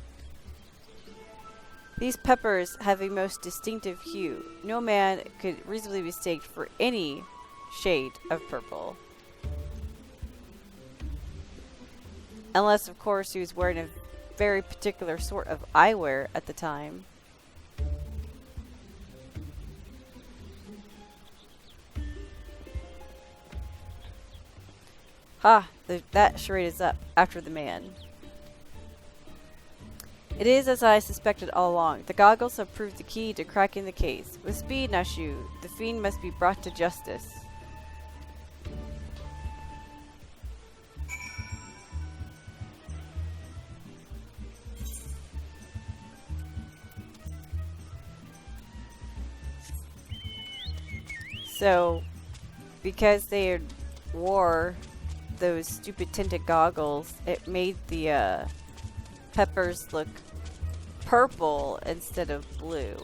These peppers have a most distinctive hue. No man could reasonably be mistaken for any shade of purple. Unless, of course, he was wearing a very particular sort of eyewear at the time. Ha! That charade is up. After the man. It is as I suspected all along. The goggles have proved the key to cracking the case. With speed, Nashu, the fiend must be brought to justice. So, because they wore those stupid tinted goggles, it made the peppers look purple instead of blue.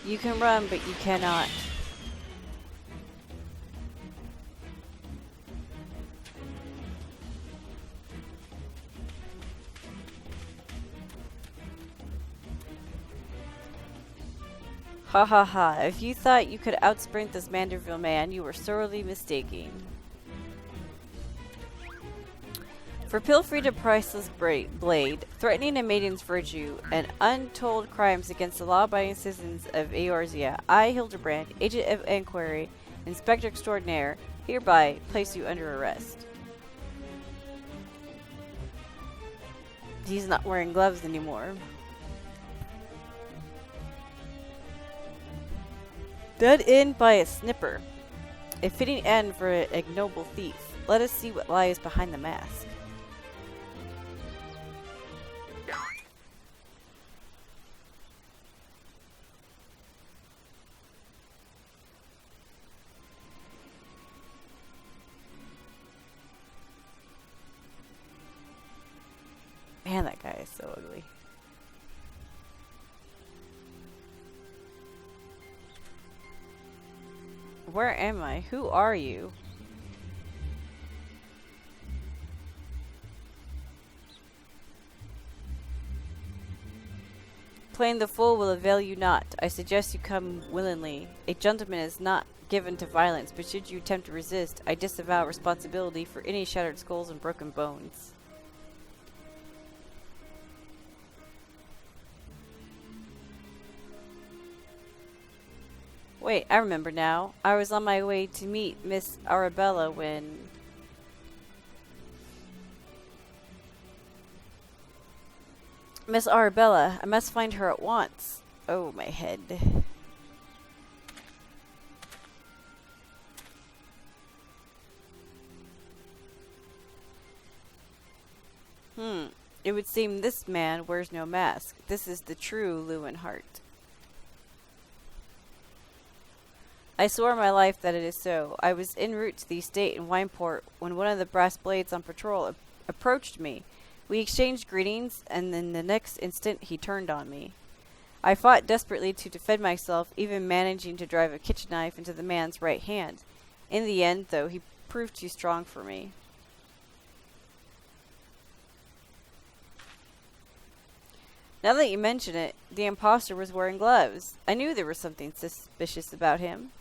You can run, but you cannot. Ha ha ha. If you thought you could outsprint this Manderville man, you were sorely mistaken. For pilfering a priceless blade, threatening a maiden's virtue, and untold crimes against the law-abiding citizens of Eorzea, I, Hildibrand, Agent of Inquiry, Inspector Extraordinaire, hereby place you under arrest. He's not wearing gloves anymore. Dead end by a snipper. A fitting end for an ignoble thief. Let us see what lies behind the mask. Man, that guy is so ugly. Where am I? Who are you? Playing the fool will avail you not. I suggest you come willingly. A gentleman is not given to violence, but should you attempt to resist, I disavow responsibility for any shattered skulls and broken bones. Wait, I remember now. I was on my way to meet Miss Arabella when... Miss Arabella, I must find her at once. Oh, my head. It would seem this man wears no mask. This is the true Lewin Hart. I swore my life that it is so. I was en route to the estate in Wineport when one of the brass blades on patrol approached me. We exchanged greetings, and then the next instant he turned on me. I fought desperately to defend myself, even managing to drive a kitchen knife into the man's right hand. In the end, though, he proved too strong for me. Now that you mention it, the imposter was wearing gloves. I knew there was something suspicious about him.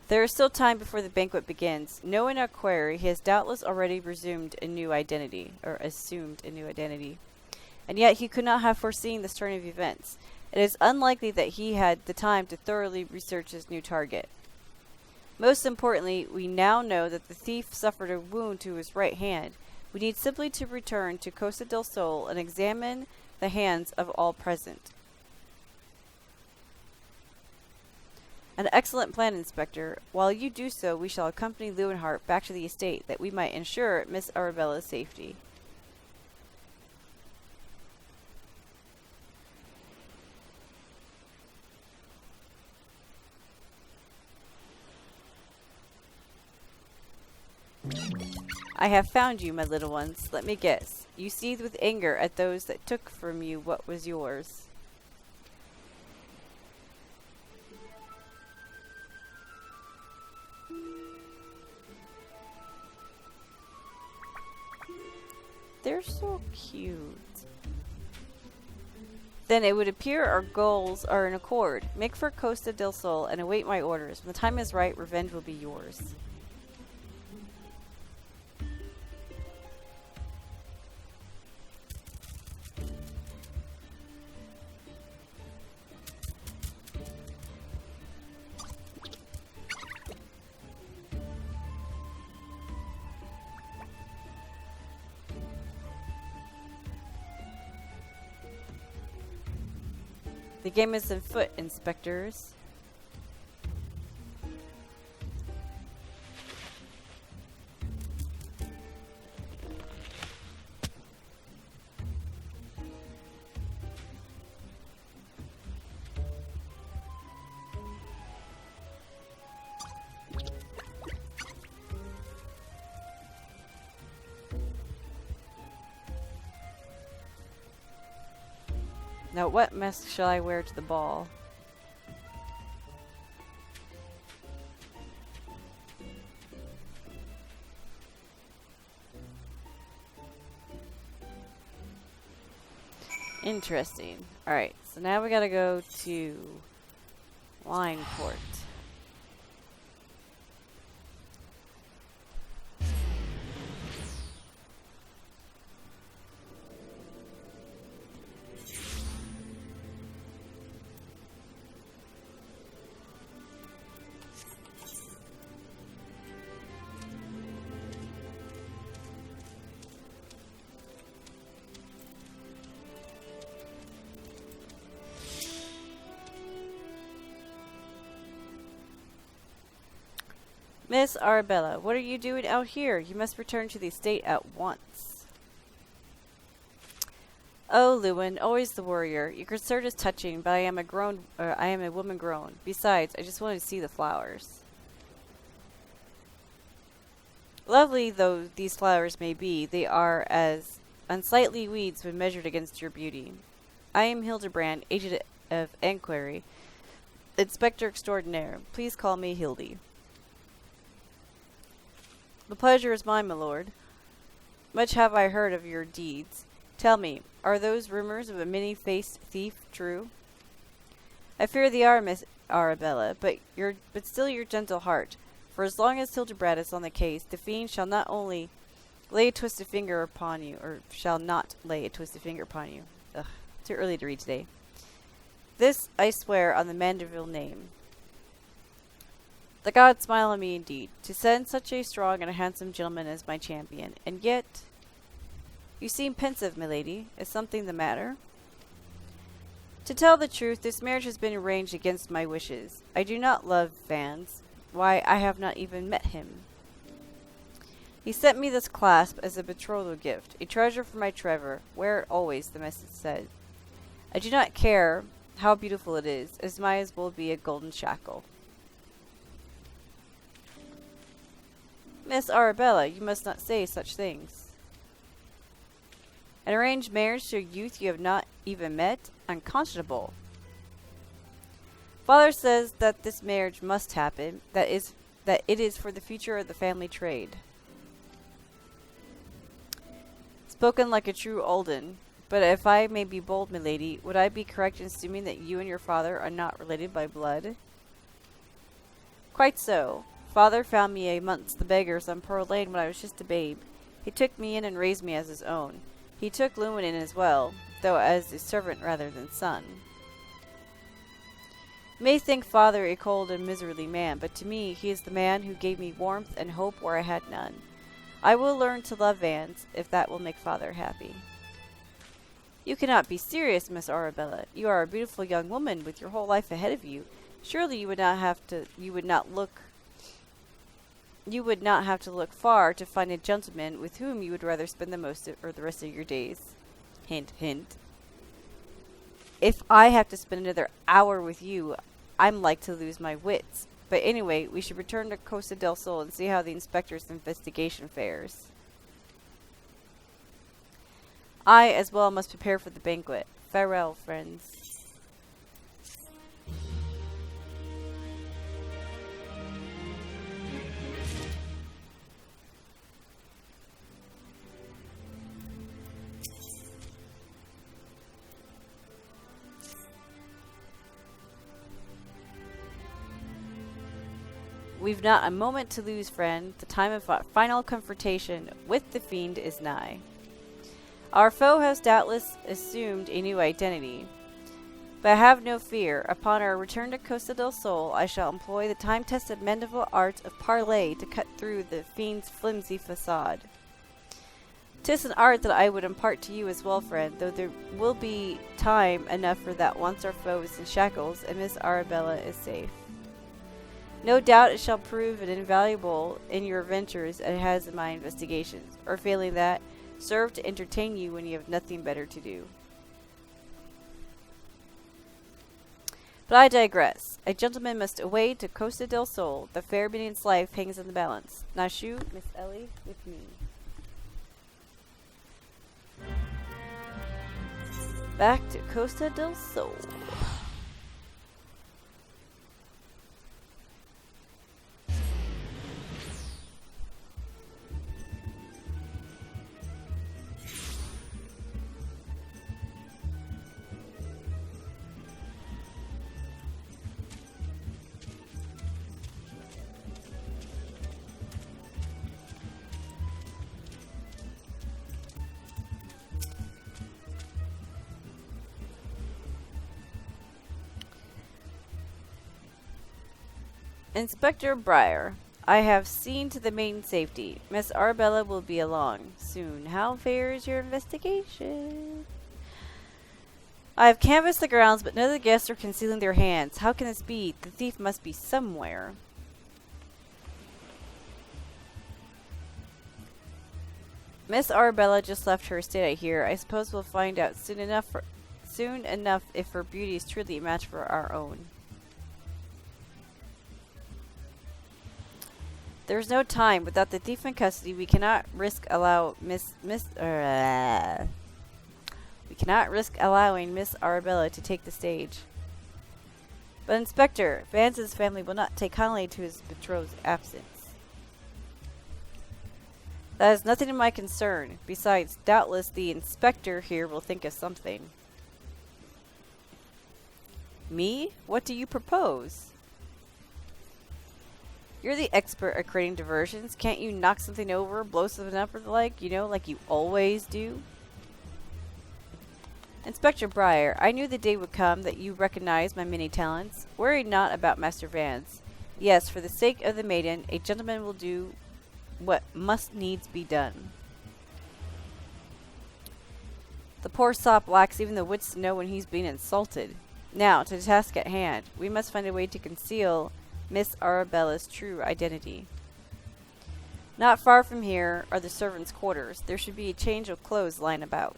There is still time before the banquet begins. Knowing our query, he has doubtless already assumed a new identity. And yet he could not have foreseen this turn of events. It is unlikely that he had the time to thoroughly research his new target. Most importantly, we now know that the thief suffered a wound to his right hand. We need simply to return to Costa del Sol and examine the hands of all present. An excellent plan, Inspector. While you do so, we shall accompany Lewinhart back to the estate, that we might ensure Miss Arabella's safety. I have found you, my little ones. Let me guess. You seethe with anger at those that took from you what was yours. They're so cute. Then it would appear our goals are in accord. Make for Costa del Sol and await my orders. When the time is right, revenge will be yours. The game is afoot, inspectors. Now, what mask shall I wear to the ball? Interesting. Alright, so now we gotta go to Lineport. Miss Arabella, what are you doing out here? You must return to the estate at once. Oh, Lewin, always the worrier. Your concern is touching, but I am a woman grown. Besides, I just wanted to see the flowers. Lovely though these flowers may be, they are as unsightly weeds when measured against your beauty. I am Hildibrand, agent of Enquiry, Inspector Extraordinaire. Please call me Hildy. The pleasure is mine, my lord. Much have I heard of your deeds. Tell me, are those rumors of a many-faced thief true? I fear they are, Miss Arabella, but still your gentle heart. For as long as Hildibrand is on the case, the fiend shall not only lay a twisted finger upon you, or shall not lay a twisted finger upon you. Ugh, too early to read today. This I swear on the Manderville name. The gods smile on me indeed, to send such a strong and a handsome gentleman as my champion. And yet, you seem pensive, milady. Is something the matter? To tell the truth, this marriage has been arranged against my wishes. I do not love Vans. Why, I have not even met him. He sent me this clasp as a betrothal gift, a treasure for my Trevor. Wear it always, the message said. I do not care how beautiful it is, as might as well be a golden shackle. Miss Arabella, you must not say such things. An arranged marriage to a youth you have not even met? Unconscionable. Father says that this marriage must happen, that it is for the future of the family trade. Spoken like a true Olden, but if I may be bold, milady, would I be correct in assuming that you and your father are not related by blood? Quite so. Father found me amongst the beggars on Pearl Lane when I was just a babe. He took me in and raised me as his own. He took Lewin in as well, though as a servant rather than son. You may think father a cold and miserly man, but to me he is the man who gave me warmth and hope where I had none. I will learn to love Vans, if that will make father happy. You cannot be serious, Miss Arabella. You are a beautiful young woman with your whole life ahead of you. Surely you would not have to look far to find a gentleman with whom you would rather spend the rest of your days. Hint, hint. If I have to spend another hour with you, I'm like to lose my wits. But anyway, we should return to Costa del Sol and see how the inspector's investigation fares. I, as well, must prepare for the banquet. Farewell, friends. We've not a moment to lose, friend. The time of our final confrontation with the fiend is nigh. Our foe has doubtless assumed a new identity. But have no fear. Upon our return to Costa del Sol, I shall employ the time-tested Manderville art of parley to cut through the fiend's flimsy facade. 'Tis an art that I would impart to you as well, friend, though there will be time enough for that once our foe is in shackles and Miss Arabella is safe. No doubt it shall prove an invaluable in your ventures as it has in my investigations, or failing that, serve to entertain you when you have nothing better to do. But I digress. A gentleman must away to Costa del Sol. The fair beneath's life hangs in the balance. Now shoo, Miss Ellie, with me. Back to Costa del Sol. Inspector Briar, I have seen to the main safety. Miss Arabella will be along soon. How fares your investigation? I have canvassed the grounds, but none of the guests are concealing their hands. How can this be? The thief must be somewhere. Miss Arabella just left her estate, I hear. I suppose we'll find out soon enough if her beauty is truly a match for our own. There is no time. Without the thief in custody, we cannot risk allowing Miss Arabella to take the stage. But Inspector, Vance's family will not take kindly to his betrothed's absence. That is nothing of my concern. Besides, doubtless the inspector here will think of something. Me? What do you propose? You're the expert at creating diversions. Can't you knock something over, blow something up or the like, like you always do? Inspector Briar, I knew the day would come that you recognized my many talents. Worry not about Master Vance. Yes, for the sake of the maiden, a gentleman will do what must needs be done. The poor sop lacks even the wits to know when he's being insulted. Now, to the task at hand. We must find a way to conceal Miss Arabella's true identity. Not far from here are the servants' quarters. There should be a change of clothes lying about.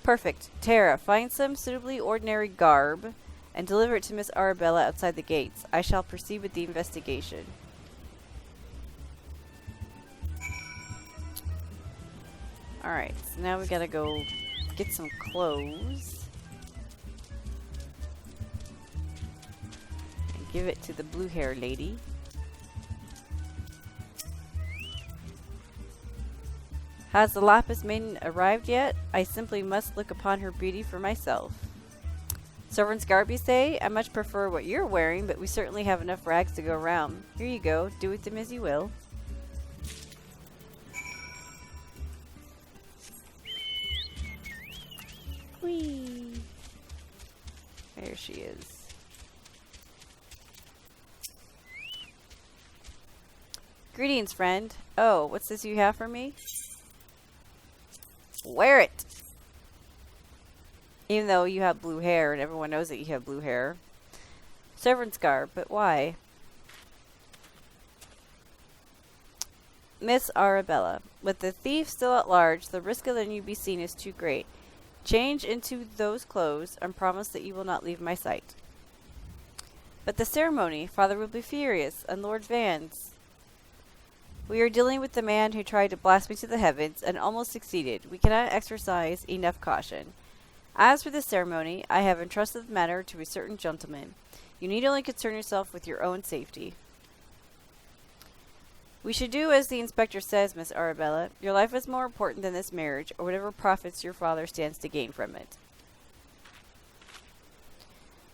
Perfect. Tara, find some suitably ordinary garb and deliver it to Miss Arabella outside the gates. I shall proceed with the investigation. Alright, so now we gotta go get some clothes. Give it to the blue hair lady. Has the Lapis maiden arrived yet? I simply must look upon her beauty for myself. Servant's garb, you say? I much prefer what you're wearing, but we certainly have enough rags to go around. Here you go. Do with them as you will. Whee! There she is. Greetings, friend. Oh, what's this you have for me? Wear it! Even though you have blue hair and everyone knows that you have blue hair. Servant's garb, but why? Miss Arabella, with the thief still at large, the risk of letting you be seen is too great. Change into those clothes and promise that you will not leave my sight. But the ceremony, father will be furious, and Lord Vance. We are dealing with the man who tried to blast me to the heavens and almost succeeded. We cannot exercise enough caution. As for the ceremony, I have entrusted the matter to a certain gentleman. You need only concern yourself with your own safety. We should do as the inspector says, Miss Arabella. Your life is more important than this marriage, or whatever profits your father stands to gain from it.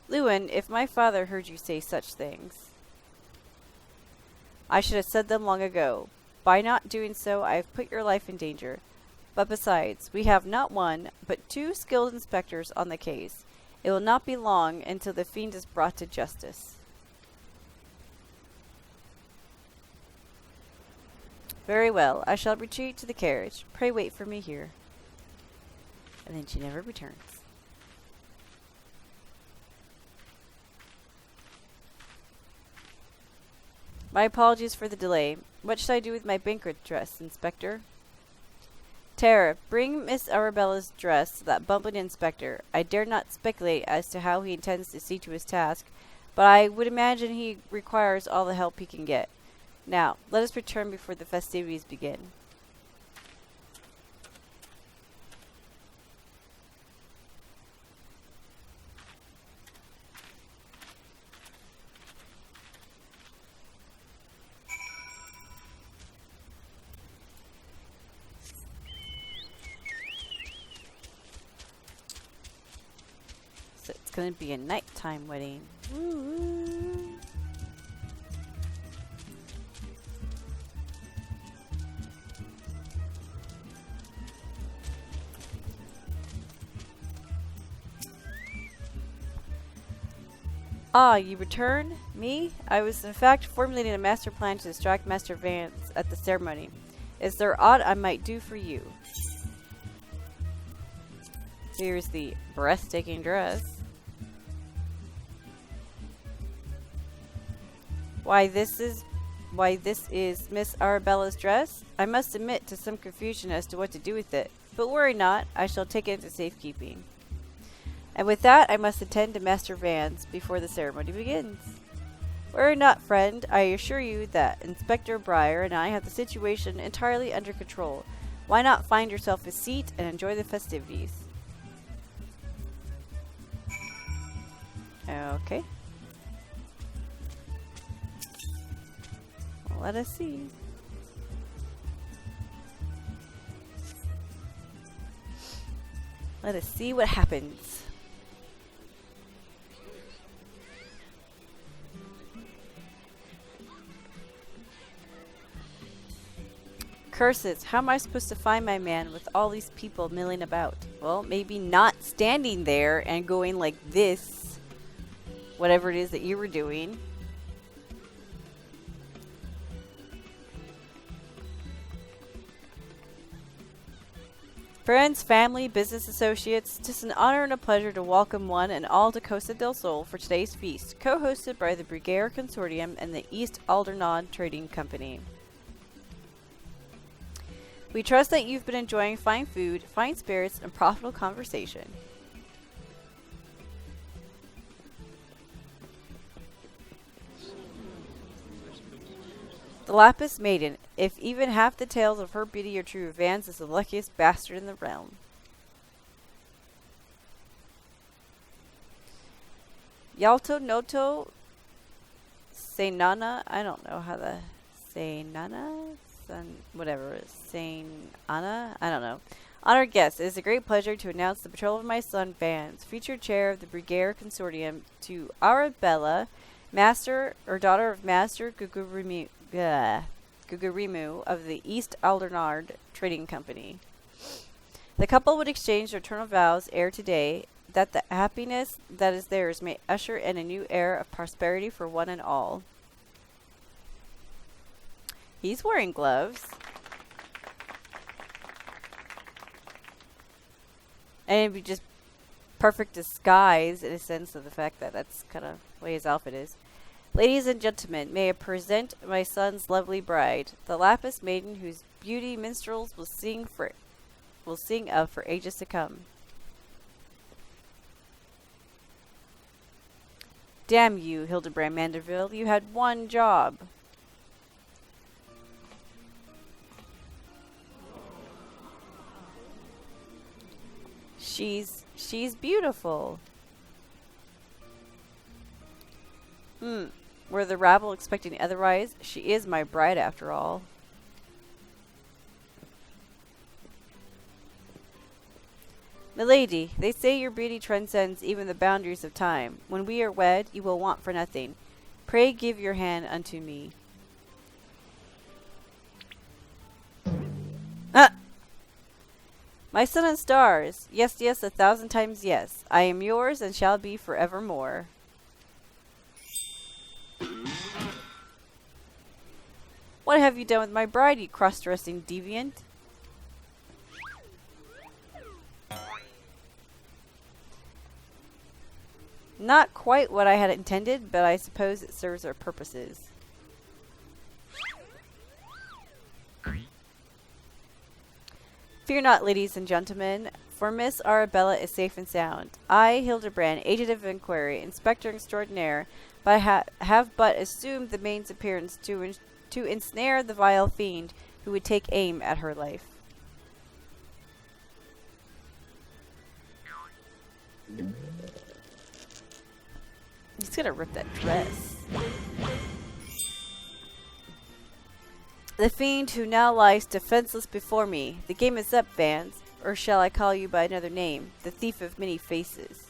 Lewin, if my father heard you say such things, I should have said them long ago. By not doing so, I have put your life in danger. But besides, we have not one, but 2 skilled inspectors on the case. It will not be long until the fiend is brought to justice. Very well, I shall retreat to the carriage. Pray wait for me here. And then she never returns. My apologies for the delay. What should I do with my banquet dress, Inspector? Tara, bring Miss Arabella's dress to that bumbling inspector. I dare not speculate as to how he intends to see to his task, but I would imagine he requires all the help he can get. Now, let us return before the festivities begin. So it's going to be a nighttime wedding. Woo-woo. Ah, you return? Me? I was in fact formulating a master plan to distract Master Vance at the ceremony. Is there aught I might do for you? Here's the breathtaking dress. Why this is Miss Arabella's dress? I must admit to some confusion as to what to do with it. But worry not, I shall take it into safekeeping. And with that, I must attend to Master Vance before the ceremony begins. Worry not, friend. I assure you that Inspector Briar and I have the situation entirely under control. Why not find yourself a seat and enjoy the festivities? Okay. Well, let us see. Let us see what happens. Curses, how am I supposed to find my man with all these people milling about? Well, maybe not standing there and going like this, whatever it is that you were doing. Friends, family, business associates, it is an honor and a pleasure to welcome one and all to Costa del Sol for today's feast, co-hosted by the Brigare Consortium and the East Aldernod Trading Company. We trust that you've been enjoying fine food, fine spirits, and profitable conversation. The Lapis Maiden, if even half the tales of her beauty are true, Vance is the luckiest bastard in the realm. Yalto Noto Sainana, I don't know how the Sainana? Whatever, Saint Anna? I don't know. Honored guests, it is a great pleasure to announce the betrothal of my son, Vance, featured chair of the Brigare Consortium, to Arabella, master or daughter of Master Gugurimu of the East Aldernard Trading Company. The couple would exchange their eternal vows ere today, that the happiness that is theirs may usher in a new era of prosperity for one and all. He's wearing gloves. And it'd be just perfect disguise in a sense of the fact that that's kind of the way his outfit is. Ladies and gentlemen, may I present my son's lovely bride, the Lapis Maiden whose beauty minstrels will sing of for ages to come. Damn you, Hildibrand Manderville, you had one job. She's beautiful. Were the rabble expecting otherwise? She is my bride after all. Milady, they say your beauty transcends even the boundaries of time. When we are wed, you will want for nothing. Pray give your hand unto me. Ah! My sun and stars. Yes, yes, 1,000 times yes. I am yours and shall be forevermore. What have you done with my bride, you cross-dressing deviant? Not quite what I had intended, but I suppose it serves our purposes. Fear not, ladies and gentlemen, for Miss Arabella is safe and sound. I, Hildibrand, agent of inquiry, inspector extraordinaire, but have but assumed the maid's appearance to ensnare the vile fiend who would take aim at her life. He's gonna rip that dress. The fiend who now lies defenseless before me. The game is up, Vans. Or shall I call you by another name? The thief of many faces.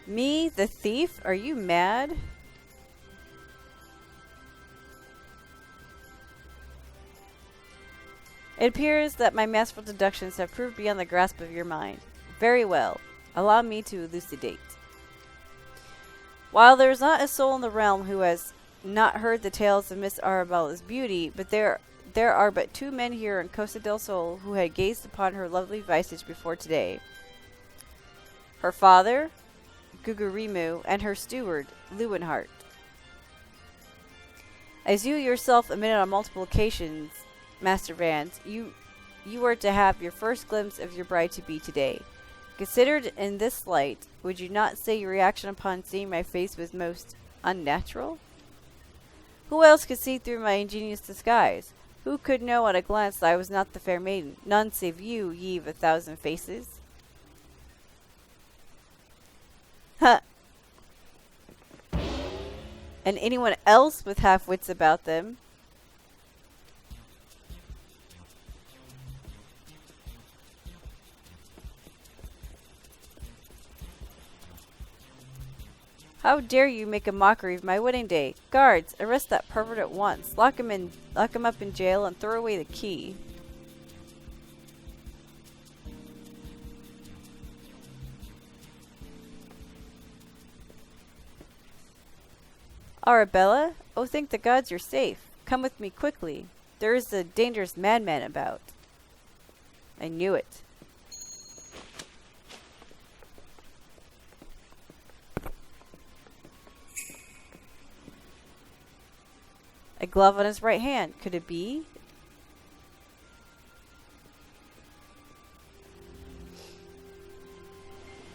Me, the thief? Are you mad? It appears that my masterful deductions have proved beyond the grasp of your mind. Very well. Allow me to elucidate. While there is not a soul in the realm who has not heard the tales of Miss Arabella's beauty, but there are but 2 men here in Costa del Sol who had gazed upon her lovely visage before today. Her father, Gugurimu, and her steward, Lewenhart. As you yourself admitted on multiple occasions, Master Vance, you were to have your first glimpse of your bride-to-be today. Considered in this light, would you not say your reaction upon seeing my face was most unnatural? Who else could see through my ingenious disguise? Who could know at a glance that I was not the fair maiden? None save you, ye of 1,000 faces. Huh. And anyone else with half-wits about them. How dare you make a mockery of my wedding day? Guards, arrest that pervert at once. Lock him up in jail and throw away the key. Arabella? Oh, thank the gods you're safe. Come with me quickly. There is a dangerous madman about. I knew it. A glove on his right hand. Could it be?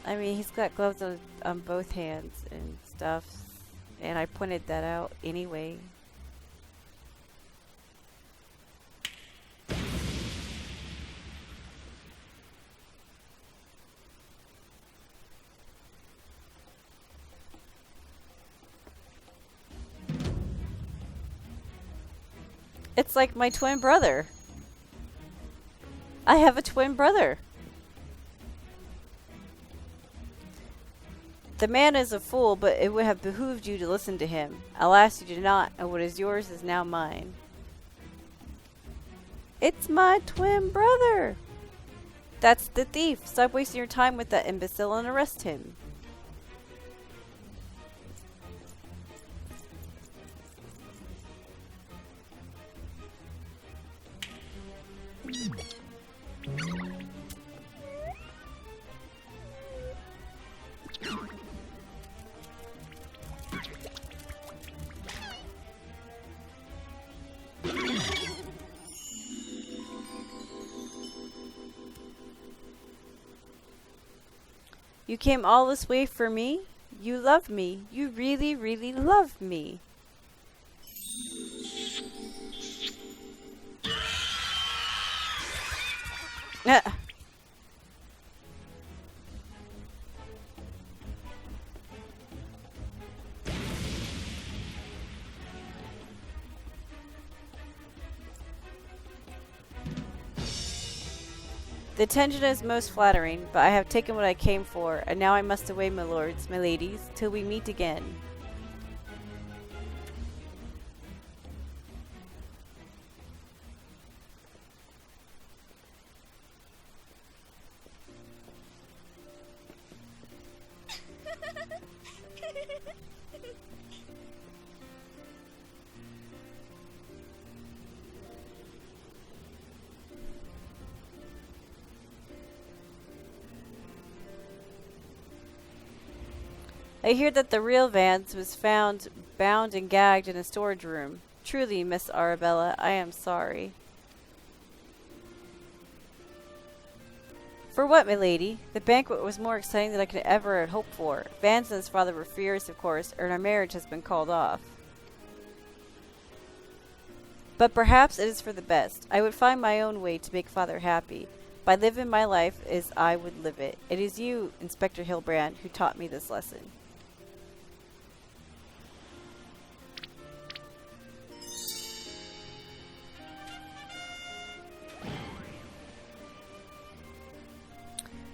I mean, he's got gloves on both hands and stuff. And I pointed that out anyway. It's like my twin brother. I have a twin brother. The man is a fool, but it would have behooved you to listen to him. Alas, you did not, and what is yours is now mine. It's my twin brother. That's the thief. Stop wasting your time with that imbecile and arrest him. You came all this way for me? You love me. You really, really love me. The attention is most flattering, but I have taken what I came for, and now I must away, my lords, my ladies, till we meet again. I hear that the real Vance was found bound and gagged in a storage room. Truly, Miss Arabella, I am sorry. For what, my lady? The banquet was more exciting than I could ever have hoped for. Vance and his father were furious, of course, and our marriage has been called off. But perhaps it is for the best. I would find my own way to make father happy. By living my life as I would live it. It is you, Inspector Hildibrand, who taught me this lesson.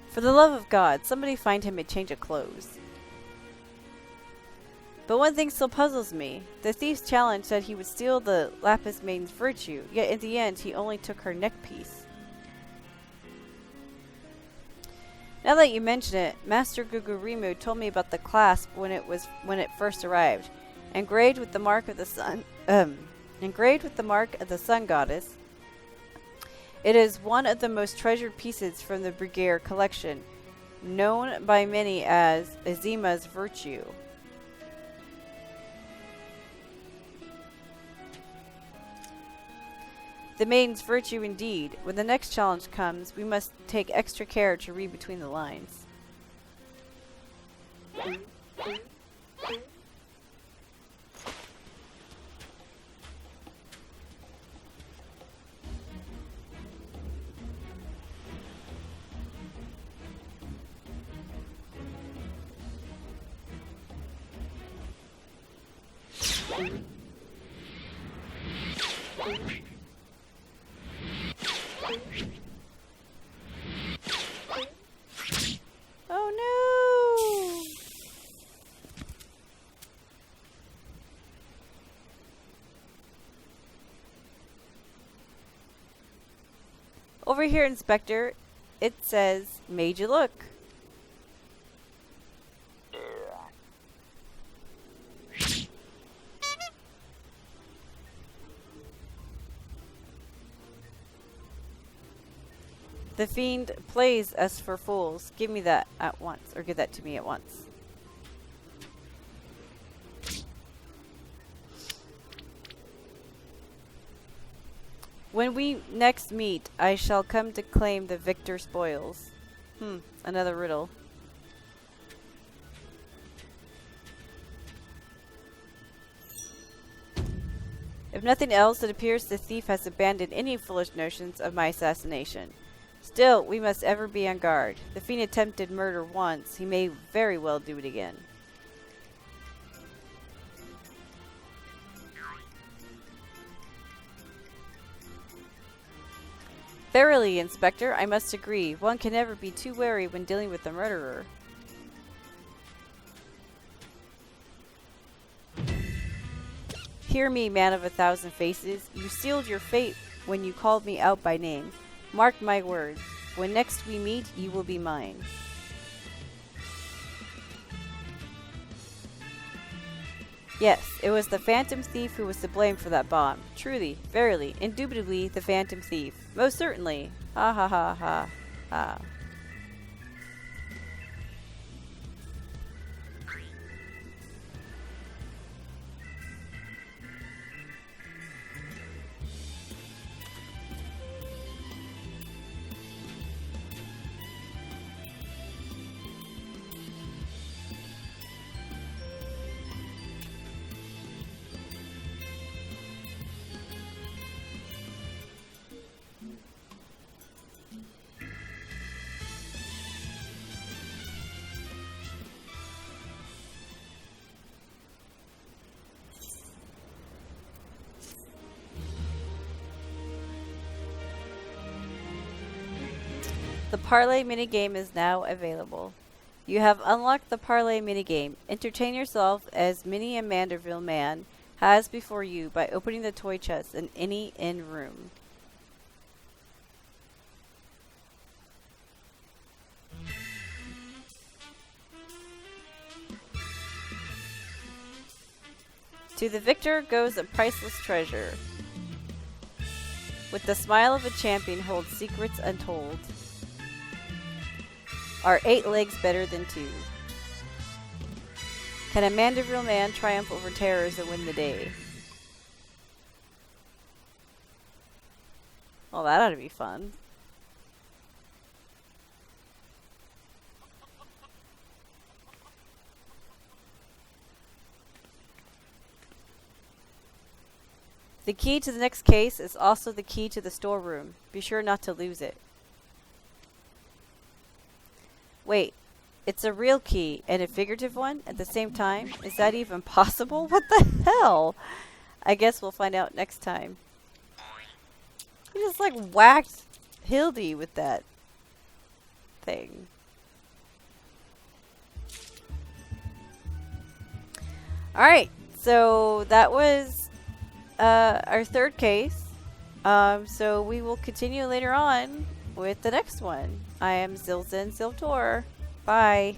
For the love of God, somebody find him a change of clothes. But one thing still puzzles me. The thief's challenge said he would steal the Lapis Maiden's virtue, yet in the end he only took her neck piece. Now that you mention it, Master Gugurimu told me about the clasp when it first arrived, engraved with the mark of the sun. Engraved with the mark of the sun goddess. It is one of the most treasured pieces from the Brigadier collection, known by many as Azima's virtue. The maiden's virtue indeed. When the next challenge comes, we must take extra care to read between the lines. Oh no! Over here, Inspector, it says, made you look. The fiend plays us for fools. Give me that at once, or give that to me at once. When we next meet, I shall come to claim the victor spoils. Another riddle. If nothing else, it appears the thief has abandoned any foolish notions of my assassination. Still, we must ever be on guard. The fiend attempted murder once. He may very well do it again. Verily, Inspector, I must agree. One can never be too wary when dealing with a murderer. Hear me, man of 1,000 faces. You sealed your fate when you called me out by name. Mark my words. When next we meet, you will be mine. Yes, it was the phantom thief who was to blame for that bomb. Truly, verily, indubitably the phantom thief. Most certainly. Ha ha ha ha ha. Parlay minigame is now available. You have unlocked the Parlay minigame. Entertain yourself as many a Manderville man has before you by opening the toy chest in any inn room. To the victor goes a priceless treasure. With the smile of a champion holds secrets untold. Are 8 legs better than 2? Can a Manderville man triumph over terrors and win the day? Well, that ought to be fun. The key to the next case is also the key to the storeroom. Be sure not to lose it. Wait, it's a real key and a figurative one at the same time? Is that even possible? What the hell? I guess we'll find out next time. He just like whacked Hildy with that thing. Alright, so that was our third case. So we will continue later on with the next one. I am Zilzin Ziltor. Bye.